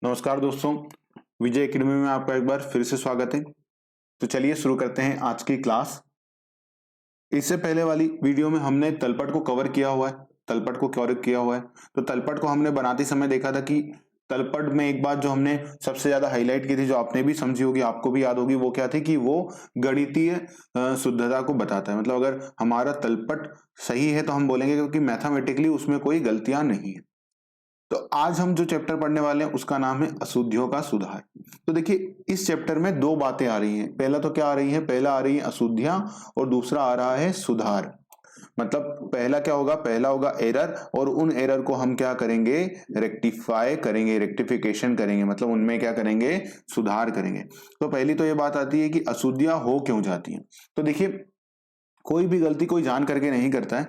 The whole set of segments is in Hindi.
नमस्कार दोस्तों, विजय एकेडमी में आपका एक बार फिर से स्वागत है। तो चलिए शुरू करते हैं आज की क्लास। इससे पहले वाली वीडियो में हमने तलपट को कवर किया हुआ है। तो तलपट को हमने बनाते समय देखा था कि तलपट में एक बात जो हमने सबसे ज्यादा हाईलाइट की थी, जो आपने भी समझी होगी, आपको भी याद होगी, वो क्या थी कि वो गणितीय शुद्धता को बताता है। मतलब अगर हमारा तलपट सही है तो हम बोलेंगे क्योंकि मैथमेटिकली उसमें कोई गलतियां नहीं है। तो आज हम जो चैप्टर पढ़ने वाले हैं उसका नाम है अशुद्धियों का सुधार। तो देखिए, इस चैप्टर में दो बातें आ रही हैं। पहला तो क्या आ रही है, पहला आ रही है अशुद्धियां और दूसरा आ रहा है सुधार। मतलब पहला क्या होगा, पहला होगा एरर, और उन एरर को हम क्या करेंगे, रेक्टिफाई करेंगे, रेक्टिफिकेशन करेंगे, मतलब उनमें क्या करेंगे, सुधार करेंगे। तो पहली तो ये बात आती है कि अशुद्धियां हो क्यों जाती हैं। तो देखिए, कोई भी गलती कोई जान करके नहीं करता है।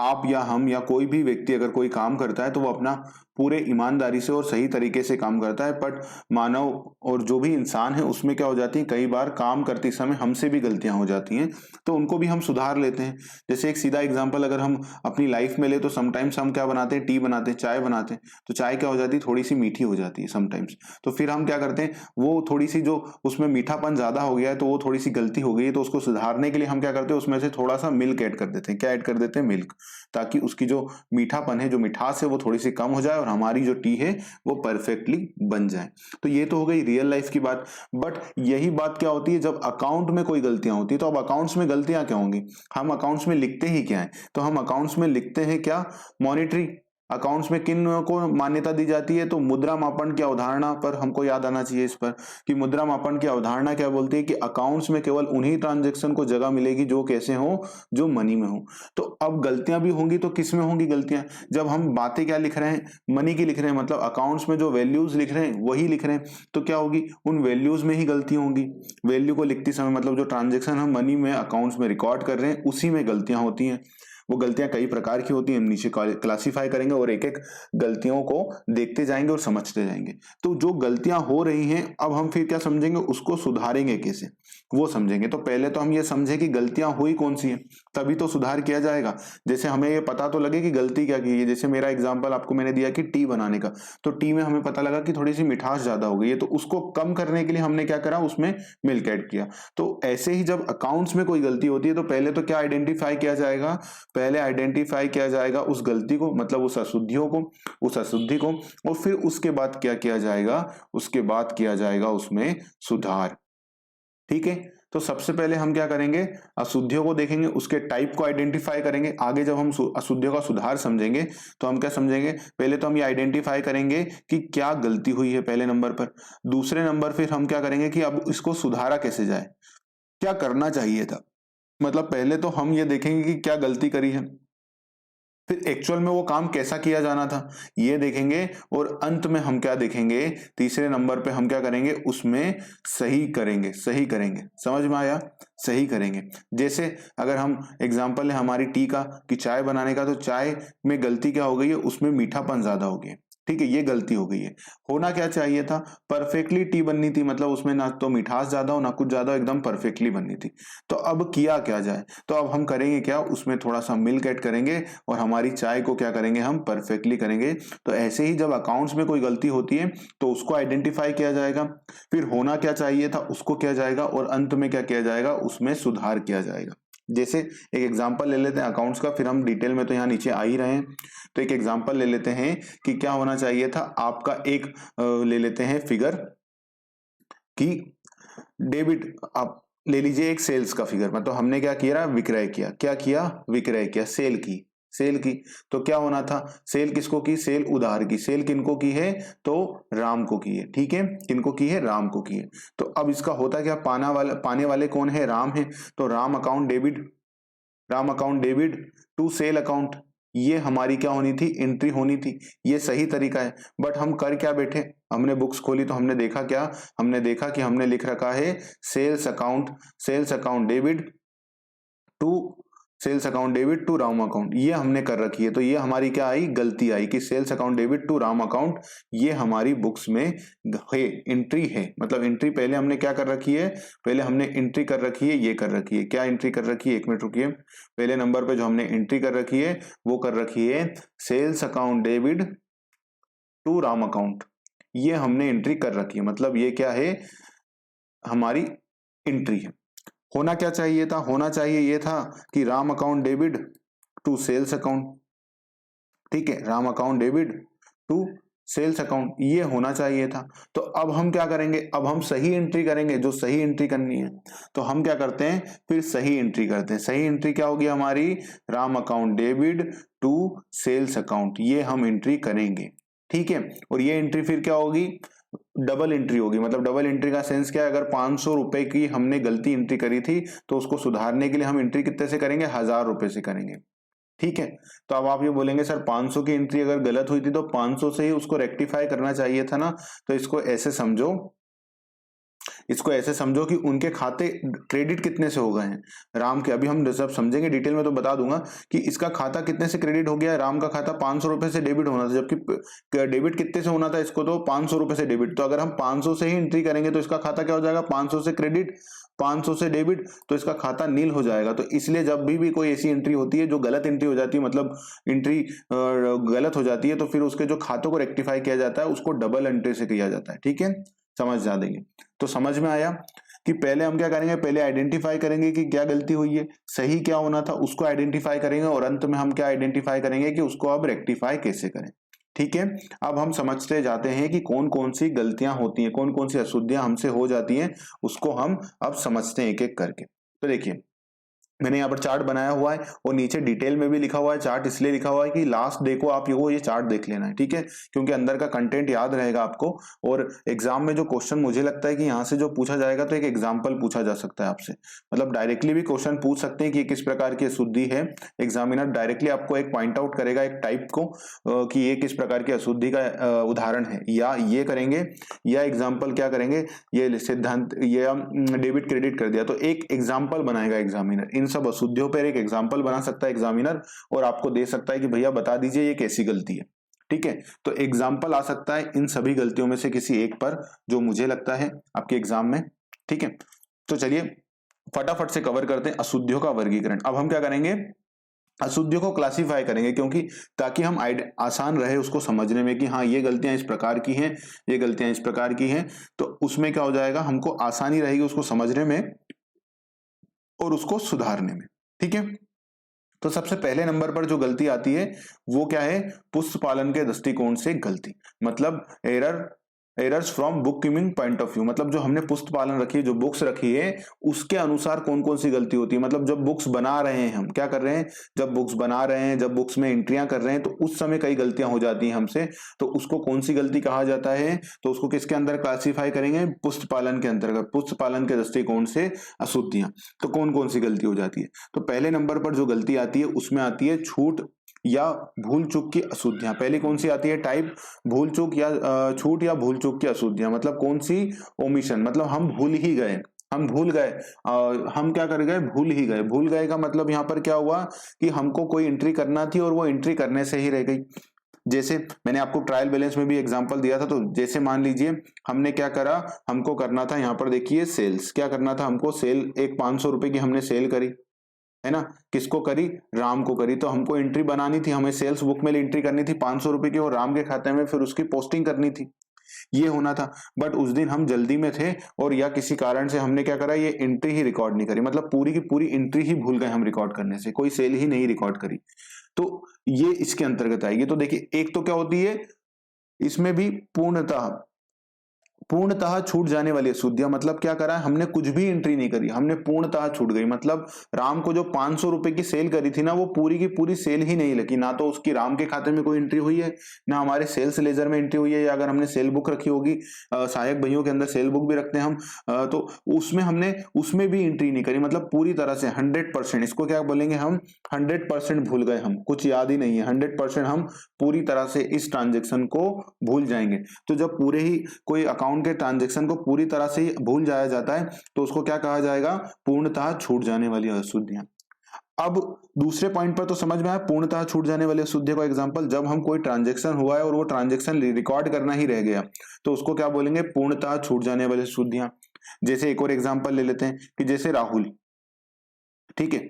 आप या हम या कोई भी व्यक्ति अगर कोई काम करता है तो वो अपना पूरे ईमानदारी से और सही तरीके से काम करता है। बट मानव और जो भी इंसान है उसमें क्या हो जाती है, कई बार काम करते समय हमसे भी गलतियां हो जाती हैं, तो उनको भी हम सुधार लेते हैं। जैसे एक सीधा एग्जांपल अगर हम अपनी लाइफ में ले तो समटाइम्स हम क्या बनाते हैं, टी बनाते हैं, चाय बनाते हैं, तो चाय क्या हो जाती है, थोड़ी सी मीठी हो जाती है समटाइम्स। तो फिर हम क्या करते हैं, वो थोड़ी सी जो उसमें मीठापन ज्यादा हो गया है तो वो थोड़ी सी गलती हो गई है, तो उसको सुधारने के लिए हम क्या करते हैं, उसमें से थोड़ा सा मिल्क ऐड कर देते हैं। क्या ऐड कर देते हैं, मिल्क, ताकि उसकी जो मीठापन है, जो मिठास है, वो थोड़ी सी कम हो जाए और हमारी जो टी है वो परफेक्टली बन जाए। तो ये तो हो गई रियल लाइफ की बात। बट यही बात क्या होती है जब अकाउंट में कोई गलतियां होती है। तो अब अकाउंट्स में गलतियां क्या होंगी, हम अकाउंट्स में लिखते ही क्या है, तो हम अकाउंट्स में लिखते हैं क्या, मॉनिटरी। अकाउंट्स में किन को मान्यता दी जाती है, तो मुद्रा मापन की अवधारणा पर हमको याद आना चाहिए इस पर, कि मुद्रा मापन की अवधारणा क्या बोलती है कि अकाउंट्स में केवल उन्हीं ट्रांजैक्शन को जगह मिलेगी जो कैसे हो, जो मनी में हो। तो अब गलतियां भी होंगी तो किस में होंगी गलतियां, जब हम बातें क्या लिख रहे हैं, मनी की लिख रहे हैं, मतलब अकाउंट्स में जो वैल्यूज लिख रहे हैं वही लिख रहे हैं, तो क्या होगी, उन वैल्यूज में ही गलतियां होंगी। वैल्यू को लिखते समय मतलब जो ट्रांजेक्शन हम मनी में अकाउंट्स में रिकॉर्ड कर रहे हैं उसी में गलतियां होती हैं। वो गलतियां कई प्रकार की होती हैं, हम नीचे क्लासिफाई करेंगे और एक एक गलतियों को देखते जाएंगे और समझते जाएंगे। तो जो गलतियां हो रही हैं अब हम फिर क्या समझेंगे, उसको सुधारेंगे कैसे, वो समझेंगे। तो पहले तो हम ये समझे कि गलतियां हुई कौन सी हैं, तभी तो सुधार किया जाएगा। जैसे हमें ये पता तो लगे कि गलती क्या की है। जैसे मेरा एग्जांपल आपको मैंने दिया कि टी बनाने का, तो टी में हमें पता लगा कि थोड़ी सी मिठास ज्यादा हो गई है, तो उसको कम करने के लिए हमने क्या करा, उसमें मिल्क ऐड किया। तो ऐसे ही जब अकाउंट्स में कोई गलती होती है तो पहले तो क्या आइडेंटिफाई किया जाएगा, पहले आइडेंटिफाई किया जाएगा उस गलती को, मतलब उस अशुद्धियों को, उस अशुद्धि को, और फिर उसके बाद क्या किया जाएगा, उसके बाद किया जाएगा उसमें सुधार। ठीक है। तो सबसे पहले हम क्या करेंगे, अशुद्धियों को देखेंगे, उसके टाइप को आइडेंटिफाई करेंगे। आगे जब हम अशुद्धियों का सुधार समझेंगे तो हम क्या समझेंगे, पहले तो हम ये आइडेंटिफाई करेंगे कि क्या गलती हुई है पहले नंबर पर। दूसरे नंबर फिर हम क्या करेंगे कि अब इसको सुधारा कैसे जाए, क्या करना चाहिए था। मतलब पहले तो हम ये देखेंगे कि क्या गलती करी है, फिर एक्चुअल में वो काम कैसा किया जाना था ये देखेंगे, और अंत में हम क्या देखेंगे, तीसरे नंबर पे हम क्या करेंगे, उसमें सही करेंगे, सही करेंगे। समझ में आया, सही करेंगे। जैसे अगर हम एग्जांपल है हमारी टी का, कि चाय बनाने का, तो चाय में गलती क्या हो गई है, उसमें मीठापन ज्यादा हो गया। ठीक है, ये गलती हो गई है। होना क्या चाहिए था, परफेक्टली टी बननी थी, मतलब उसमें ना तो मिठास ज्यादा हो ना कुछ ज्यादा हो, एकदम परफेक्टली बननी थी। तो अब किया क्या जाए, तो अब हम करेंगे क्या, उसमें थोड़ा सा मिल्क ऐड करेंगे और हमारी चाय को क्या करेंगे, हम परफेक्टली करेंगे। तो ऐसे ही जब अकाउंट्स में कोई गलती होती है तो उसको आइडेंटिफाई किया जाएगा, फिर होना क्या चाहिए था उसको किया जाएगा, और अंत में क्या किया जाएगा, उसमें सुधार किया जाएगा। जैसे एक एग्जांपल ले लेते हैं अकाउंट्स का, फिर हम डिटेल में तो यहाँ नीचे आ ही रहे हैं। तो एक एग्जांपल ले लेते हैं कि क्या होना चाहिए था आपका, एक ले लेते हैं फिगर कि डेबिट, आप ले लीजिए एक सेल्स का फिगर, मतलब हमने क्या किया, विक्रय किया, क्या किया, विक्रय किया, सेल की, सेल की। तो क्या होना था, सेल किसको की, सेल उधार की। सेल किनको की है, तो राम को की है। ठीक है, किनको की है, राम को की है। तो अब इसका होता क्या, पाने वाले कौन है, राम है। तो Ram account debit, Ram account debit to sale account, ये हमारी क्या होनी थी, एंट्री होनी थी। ये सही तरीका है। बट हम कर क्या बैठे, हमने बुक्स खोली तो हमने देखा क्या, हमने देखा कि हमने लिख रखा है sales account, sales account debit to, sales account debit to Ram account, ये हमने कर रखी है। तो ये हमारी क्या आई, गलती आई कि sales account debit to Ram account, ये हमारी बुक्स में है, एंट्री है। मतलब एंट्री पहले हमने क्या कर रखी है, पहले हमने एंट्री कर रखी है, ये कर रखी है, क्या एंट्री कर रखी है, एक मिनट रुकिए। पहले नंबर पे जो हमने एंट्री कर रखी है वो कर रखी है sales account debit to Ram account, ये हमने एंट्री कर रखी है, मतलब ये क्या है, हमारी एंट्री है। होना क्या चाहिए था, होना चाहिए ये था कि Ram account debit to sales account, ठीक है, Ram account debit to sales account, ये होना चाहिए था। तो अब हम क्या करेंगे, अब हम सही एंट्री करेंगे, जो सही एंट्री करनी है। तो हम क्या करते हैं, फिर सही एंट्री करते हैं। सही एंट्री क्या होगी हमारी, Ram account debit to sales account, ये हम एंट्री करेंगे, ठीक है। और ये एंट्री फिर क्या होगी, डबल एंट्री होगी। मतलब डबल एंट्री का सेंस क्या है, अगर 500 रुपए की हमने गलती एंट्री करी थी तो उसको सुधारने के लिए हम एंट्री कितने से करेंगे, 1000 रुपए से करेंगे, ठीक है। तो अब आप ये बोलेंगे सर 500 की एंट्री अगर गलत हुई थी तो 500 से ही उसको रेक्टिफाई करना चाहिए था ना। तो इसको ऐसे समझो, इसको ऐसे समझो कि उनके खाते क्रेडिट कितने से हो गए हैं, राम के, अभी हम सब समझेंगे डिटेल में तो बता दूंगा कि इसका खाता कितने से क्रेडिट हो गया है। राम का खाता 500 रुपए से डेबिट होना था, जबकि डेबिट कितने से होना था इसको, तो 500 रुपए से डेबिट। तो अगर हम 500 से ही एंट्री करेंगे तो इसका खाता क्या हो जाएगा, 500 से क्रेडिट 500 से डेबिट, तो इसका खाता नील हो जाएगा। तो इसलिए जब भी कोई ऐसी एंट्री होती है जो गलत एंट्री हो जाती है, मतलब एंट्री गलत हो जाती है, तो फिर उसके जो खातों को रेक्टिफाई किया जाता है उसको डबल एंट्री से किया जाता है, ठीक है, समझ जा देंगे। तो समझ में आया कि पहले हम क्या करेंगे, पहले आइडेंटिफाई करेंगे कि क्या गलती हुई है, सही क्या होना था उसको आइडेंटिफाई करेंगे, और अंत में हम क्या आइडेंटिफाई करेंगे कि उसको अब रेक्टिफाई कैसे करें, ठीक है। अब हम समझते जाते हैं कि कौन कौन सी गलतियां होती हैं, कौन कौन सी अशुद्धियां हमसे हो जाती हैं, उसको हम अब समझते हैं एक एक करके। तो देखिए मैंने यहाँ पर चार्ट बनाया हुआ है और नीचे डिटेल में भी लिखा हुआ है। चार्ट इसलिए लिखा हुआ है कि लास्ट डे को आप ये चार्ट देख लेना है, ठीक है, क्योंकि अंदर का कंटेंट याद रहेगा आपको। और एग्जाम में जो क्वेश्चन मुझे लगता है कि यहाँ से जो पूछा जाएगा तो एक एग्जाम्पल पूछा जा सकता है आपसे, मतलब डायरेक्टली भी क्वेश्चन पूछ सकते हैं कि किस प्रकार की अशुद्धि है। एग्जामिनर डायरेक्टली आपको एक पॉइंट आउट करेगा एक टाइप को कि ये किस प्रकार की अशुद्धि का उदाहरण है, या ये करेंगे, या एग्जाम्पल क्या करेंगे, ये सिद्धांत, ये डेबिट क्रेडिट कर दिया, तो एक एग्जाम्पल बनाएगा एग्जामिनर। इन सब अशुद्धियों पर एक एग्जाम्पल बना सकता है एग्जामिनर और आपको दे सकता है कि भैया बता दीजिए ये कैसी गलती है, ठीक है। तो एग्जाम्पल आ सकता है इन सभी गलतियों में से किसी एक पर, जो मुझे लगता है आपके एग्जाम में, ठीक है। तो चलिए फटाफट से कवर करते हैं अशुद्धियों का वर्गीकरण। अब हम क्या करेंगे, अशुद्धियों को क्लासिफाई करेंगे, क्योंकि ताकि हम आसान रहे उसको समझने में कि हाँ ये गलतियां इस प्रकार की हैं, ये गलतियां इस प्रकार की हैं, तो उसमें क्या हो जाएगा, हमको आसानी रहेगी उसको समझने में और उसको सुधारने में, ठीक है। तो सबसे पहले नंबर पर जो गलती आती है वो क्या है, पुष्प पालन के दृष्टिकोण से गलती, मतलब errors from book keeping point of view, मतलब जो हमने पुस्तक पालन रखी है, जो बुक्स रखी है उसके अनुसार कौन कौन सी गलती होती है। मतलब जब बुक्स बना रहे हैं, हम क्या कर रहे हैं, जब बुक्स बना रहे हैं, जब बुक्स में एंट्रियां कर रहे हैं, तो उस समय कई गलतियां हो जाती हैं हमसे, तो उसको कौन सी गलती कहा जाता है, तो उसको किसके अंदर क्लासिफाई करेंगे, पुस्तक पालन के अंतर्गत, पुस्तक पालन के दृष्टिकोण से अशुद्धियां। तो कौन कौन सी गलती हो जाती है, तो पहले नंबर पर जो गलती आती है उसमें आती है छूट या भूल चूक की अशुद्धियां। पहली कौन सी आती है टाइप, भूल चूक या छूट या भूल चूक की अशुद्धियां। मतलब कौन सी, ओमिशन, मतलब हम भूल ही गए, हम भूल गए, हम क्या कर गए, भूल ही गए। भूल गए का मतलब यहाँ पर क्या हुआ कि हमको कोई एंट्री करना थी और वो एंट्री करने से ही रह गई। जैसे मैंने आपको ट्रायल बैलेंस में भी एग्जांपल दिया था, तो जैसे मान लीजिए हमने क्या करा, हमको करना था यहाँ पर देखिए सेल्स, क्या करना था हमको, सेल एक 500 रुपए की हमने सेल करी, है ना, किसको करी, राम को करी। तो हमको एंट्री बनानी थी, हमें सेल्स बुक में एंट्री करनी थी 500 रुपए की, और राम के खाते में फिर उसकी पोस्टिंग करनी थी, ये होना था। बट उस दिन हम जल्दी में थे और या किसी कारण से हमने क्या करा, ये एंट्री ही रिकॉर्ड नहीं करी, मतलब पूरी की पूरी एंट्री ही भूल गए हम रिकॉर्ड करने से, कोई सेल ही नहीं रिकॉर्ड करी, तो ये इसके अंतर्गत आएगी। तो देखिए एक तो क्या होती है इसमें भी पूर्णतः छूट जाने वाली अशुद्धियां, मतलब क्या करा है हमने, कुछ भी एंट्री नहीं करी, हमने पूर्णतः छूट गई। मतलब राम को जो 500 रुपए की सेल करी थी ना, वो पूरी की पूरी सेल ही नहीं लगी, ना तो उसकी राम के खाते में कोई एंट्री हुई है, ना हमारे सेल्स लेजर में एंट्री हुई है, या अगर हमने सेल बुक रखी होगी, सहायक भैयों के अंदर सेल बुक भी रखते हैं हम, तो उसमें हमने उसमें भी एंट्री नहीं करी, मतलब पूरी तरह से 100%, इसको क्या बोलेंगे हम, 100% भूल गए हम, कुछ याद ही नहीं है, 100% हम पूरी तरह से इस ट्रांजेक्शन को भूल जाएंगे। तो जब पूरे ही कोई अकाउंट के ट्रांजैक्शन को पूरी तरह से भूल जाया जाता है तो उसको क्या कहा जाएगा, पूर्णतः छूट जाने वाली अशुद्धियां। अब दूसरे पॉइंट पर तो समझ में आया पूर्णतः छूट जाने वाली अशुद्धि का एग्जांपल, जब हम कोई ट्रांजैक्शन हुआ है और वो ट्रांजैक्शन रिकॉर्ड करना ही रह गया, तो उसको क्या बोलेंगे, पूर्णतः छूट जाने वाली अशुद्धियां। जैसे एक और एग्जांपल ले लेते हैं कि जैसे राहुल, ठीक है,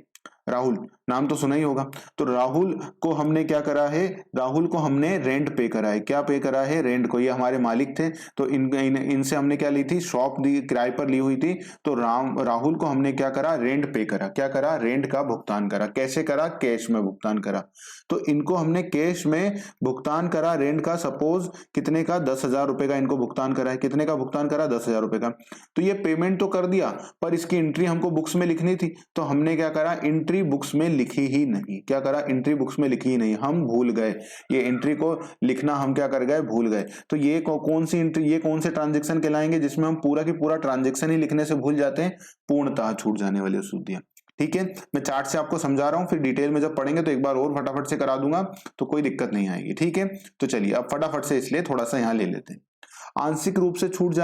राहुल नाम तो सुना ही होगा। तो राहुल को हमने क्या करा है, राहुल को हमने रेंट पे करा है। क्या पे करा है, रेंट को। ये हमारे मालिक थे, तो इनसे हमने क्या ली थी, शॉप दी, किराए पर ली हुई थी। तो राहुल को हमने क्या करा, रेंट पे करा। क्या करा, रेंट का भुगतान करा। कैसे करा, कैश में भुगतान करा। तो इनको हमने कैश में भुगतान करा रेंट का। सपोज कितने का, 10,000 रुपए का इनको भुगतान करा है। कितने का भुगतान करा, 10,000 रुपए का। तो ये पेमेंट तो कर दिया, पर इसकी एंट्री हमको बुक्स में लिखनी थी। तो हमने क्या करा, एंट्री बुक्स में लिखी ही नहीं। क्या करा, एंट्री बुक्स में लिखी ही नहीं, हम भूल गए। ये एंट्री को लिखना हम क्या कर गए, भूल गए। तो ये कौन सी एंट्री, ये कौन से ट्रांजेक्शन कहलाएंगे जिसमें हम पूरा की पूरा ट्रांजेक्शन ही लिखने से भूल जाते हैं, पूर्णतः छूट जाने वाली अशुद्धियां। ठीक है, मैं चार्ट से आपको समझा रहा हूं, फिर डिटेल में जब पढ़ेंगे तो एक बार और फटाफट से करा दूंगा, तो कोई दिक्कत नहीं आएगी। ठीक है, तो चलिए अब फटाफट से इसलिए थोड़ा सा यहां ले लेते हैं। आंशिक रूप से छूट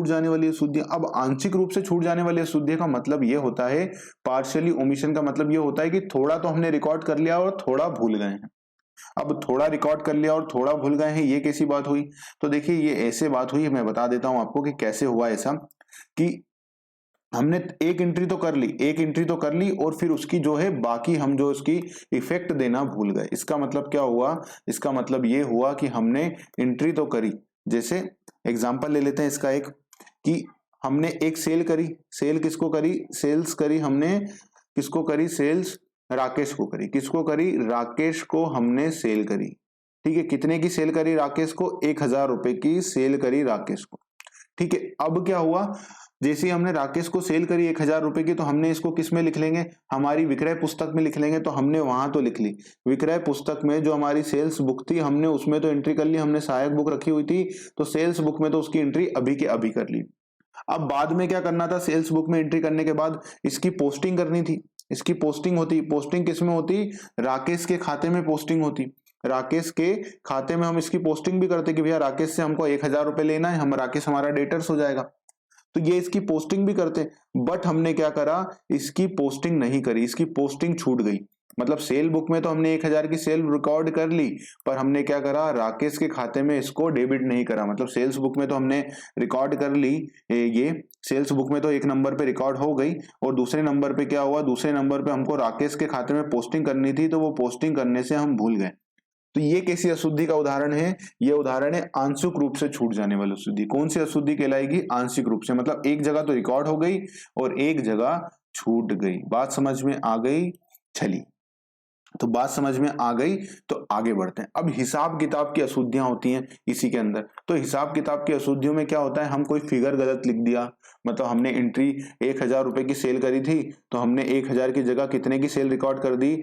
जाने वाली अशुद्धियां। अब आंशिक रूप से छूट जाने वाली अशुद्धियां का मतलब ये होता है, पार्शियली ओमिशन का मतलब ये होता है कि थोड़ा तो हमने रिकॉर्ड कर लिया और थोड़ा भूल गए हैं। अब थोड़ा रिकॉर्ड कर लिया और थोड़ा भूल गए हैं, ये कैसी बात हुई। तो देखिए ये ऐसे बात हुई, मैं बता देता हूं आपको कि कैसे हुआ ऐसा, कि हमने एक एंट्री तो कर ली और फिर उसकी जो है बाकी हम जो उसकी इफेक्ट देना भूल गए। इसका मतलब क्या हुआ, इसका मतलब ये हुआ कि हमने एंट्री तो करी। जैसे एग्जांपल ले लेते हैं इसका एक, कि हमने एक सेल करी। सेल किसको करी, सेल्स करी हमने, किसको करी, सेल्स राकेश को करी। किसको करी, राकेश को हमने सेल करी। ठीक है, कितने की सेल करी, राकेश को 1,000 रुपए की सेल करी राकेश को। ठीक है, अब क्या हुआ, जैसे ही हमने राकेश को सेल करी 1,000 रुपए की, तो हमने इसको किस में लिख लेंगे, हमारी विक्रय पुस्तक में लिख लेंगे। तो हमने वहां तो लिख ली विक्रय पुस्तक में, जो हमारी सेल्स बुक थी हमने उसमें तो एंट्री कर ली, हमने सहायक बुक रखी हुई थी तो सेल्स बुक में तो उसकी एंट्री अभी के अभी कर ली। अब बाद में क्या करना था, सेल्स बुक में एंट्री करने के बाद इसकी पोस्टिंग करनी थी। इसकी पोस्टिंग होती, पोस्टिंग किस में होती, राकेश के खाते में पोस्टिंग होती। राकेश के खाते में हम इसकी पोस्टिंग भी करते कि भैया राकेश से हमको 1,000 रुपए लेना है, हम राकेश हमारा डेटर्स हो जाएगा। तो ये इसकी पोस्टिंग भी करते, बट हमने क्या करा, इसकी पोस्टिंग नहीं करी, इसकी पोस्टिंग छूट गई। मतलब सेल बुक में तो हमने 1,000 की सेल रिकॉर्ड कर ली, पर हमने क्या करा, राकेश के खाते में इसको डेबिट नहीं करा। मतलब सेल्स बुक में तो हमने रिकॉर्ड कर ली, ये सेल्स बुक में तो एक नंबर पे रिकॉर्ड हो गई, और दूसरे नंबर पे क्या हुआ, दूसरे नंबर पे हमको राकेश के खाते में पोस्टिंग करनी थी, तो वो पोस्टिंग करने से हम भूल गए। तो ये कैसी अशुद्धि का उदाहरण है, ये उदाहरण है आंशिक रूप से छूट जाने वाली अशुद्धि। कौन सी अशुद्धि कहलाएगी, आंशिक रूप से, मतलब एक जगह तो रिकॉर्ड हो गई और एक जगह छूट गई। बात समझ में आ गई, चलिए तो बात समझ में आ गई, तो आगे बढ़ते हैं। अब हिसाब किताब की अशुद्धियां होती हैं इसी के अंदर। तो हिसाब किताब की अशुद्धियों में क्या होता है, हम कोई फिगर गलत लिख दिया, मतलब हमने एंट्री 1,000 रुपए की सेल करी थी, तो हमने 1,000 की जगह कितने की सेल रिकॉर्ड कर दी,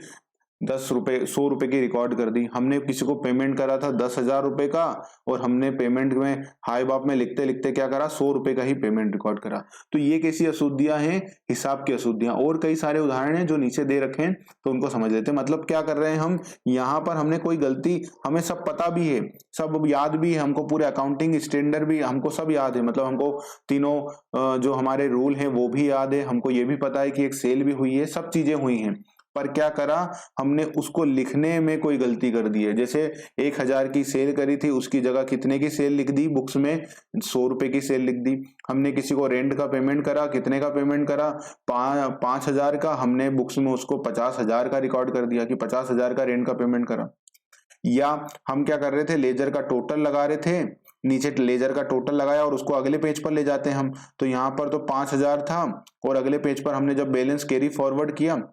10 रुपए, 100 रुपए की रिकॉर्ड कर दी। हमने किसी को पेमेंट करा था 10,000 रुपए का, और हमने पेमेंट में हाई बाप में लिखते लिखते क्या करा, 100 रुपए का ही पेमेंट रिकॉर्ड करा। तो ये कैसी अशुद्धियां हैं, हिसाब की अशुद्धियां। और कई सारे उदाहरण हैं जो नीचे दे रखे हैं, तो उनको समझ लेते हैं। मतलब क्या कर रहे हैं हम, यहाँ पर हमने कोई गलती, हमें सब पता भी है, सब याद भी है हमको, पूरे अकाउंटिंग स्टैंडर्ड भी हमको सब याद है। मतलब हमको तीनों जो हमारे रूल हैं वो भी याद है, हमको ये भी पता है कि एक सेल भी हुई है, सब चीजें हुई हैं। पर क्या करा, हमने उसको लिखने में कोई गलती कर दी है। जैसे 1,000 की सेल करी थी, उसकी जगह कितने की सेल लिख दी, बुक्स में 100 रुपए की सेल लिख दी। हमने किसी को रेंट का पेमेंट करा, कितने का पेमेंट करा, 5,000 का, हमने बुक्स में उसको 50,000 का रिकॉर्ड कर दिया कि 50,000 का रेंट का पेमेंट करा। या हम क्या कर रहे थे, लेजर का टोटल लगा रहे थे, नीचे लेजर का टोटल लगाया और उसको अगले पेज पर ले जाते हैं हम। तो यहाँ पर तो 5,000 था, और अगले पेज पर हमने जब बैलेंस कैरी फॉरवर्ड किया,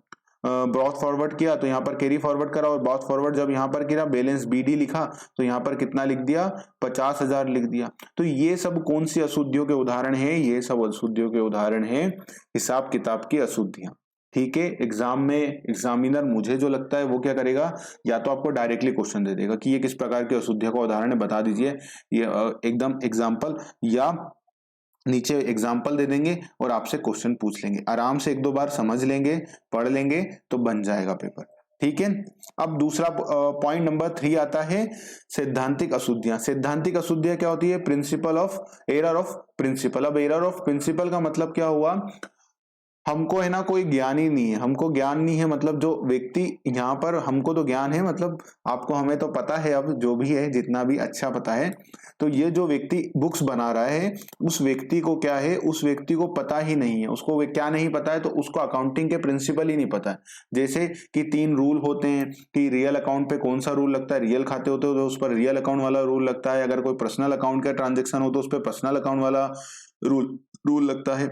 ब्रॉथ फॉरवर्ड किया, तो यहाँ पर कैरी फॉरवर्ड करा, और ब्रॉथ फॉरवर्ड जब यहाँ पर किया, बैलेंस बीडी लिखा, तो यहाँ पर कितना लिख दिया, 50,000 लिख दिया। तो ये सब कौन सी अशुद्धियों के उदाहरण है, ये सब अशुद्धियों के उदाहरण है हिसाब किताब की अशुद्धियां। ठीक है, एग्जाम में एग्जामिनर मुझे जो लगता है वो क्या करेगा, या तो आपको डायरेक्टली क्वेश्चन दे देगा कि ये किस प्रकार की अशुद्धियों का उदाहरण है, बता दीजिए, ये एकदम एग्जाम्पल, या नीचे एग्जाम्पल दे देंगे और आपसे क्वेश्चन पूछ लेंगे। आराम से 1-2 बार समझ लेंगे, पढ़ लेंगे, तो बन जाएगा पेपर। ठीक है, अब दूसरा पॉइंट नंबर 3 आता है सैद्धांतिक अशुद्धियां। सैद्धांतिक अशुद्धियां क्या होती है, principle of error of principle. अब एरर ऑफ प्रिंसिपल का मतलब क्या हुआ, हमको है ना कोई ज्ञान ही नहीं है, हमको ज्ञान नहीं है, मतलब जो व्यक्ति यहाँ पर, हमको तो ज्ञान है, मतलब आपको, हमें तो पता है, अब जो भी है जितना भी अच्छा पता है। तो ये जो व्यक्ति बुक्स बना रहा है, उस व्यक्ति को क्या है, उस व्यक्ति को पता ही नहीं है, उसको क्या नहीं पता है, तो उसको अकाउंटिंग के प्रिंसिपल ही नहीं पता है। जैसे कि 3 रूल होते हैं कि रियल अकाउंट पे कौन सा रूल लगता है, रियल खाते होते हो तो उस पर रियल अकाउंट वाला रूल लगता है, अगर कोई पर्सनल अकाउंट का ट्रांजेक्शन हो तो उस पर पर्सनल अकाउंट वाला रूल रूल लगता है।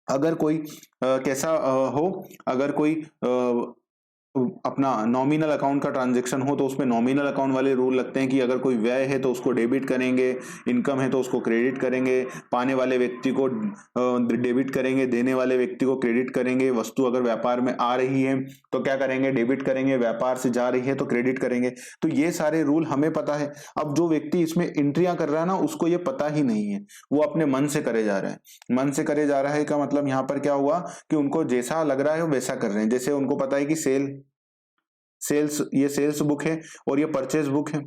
अगर कोई कैसा हो, अगर कोई अपना नॉमिनल अकाउंट का ट्रांजैक्शन हो तो उसमें नॉमिनल अकाउंट वाले रूल लगते हैं कि अगर कोई व्यय है तो उसको डेबिट करेंगे, इनकम है तो उसको क्रेडिट करेंगे, पाने वाले व्यक्ति को डेबिट करेंगे, देने वाले व्यक्ति को क्रेडिट करेंगे, वस्तु अगर व्यापार में आ रही है तो क्या करेंगे, डेबिट करेंगे, व्यापार से जा रही है तो क्रेडिट करेंगे। तो ये सारे रूल हमें पता है। अब जो व्यक्ति इसमें एंट्रियां कर रहा है ना, उसको ये पता ही नहीं है, वो अपने मन से करे जा रहा है। मन से करे जा रहा है का मतलब यहाँ पर क्या हुआ कि उनको जैसा लग रहा है वो वैसा कर रहे हैं। जैसे उनको पता है कि सेल्स, ये सेल्स बुक है और ये परचेज बुक है,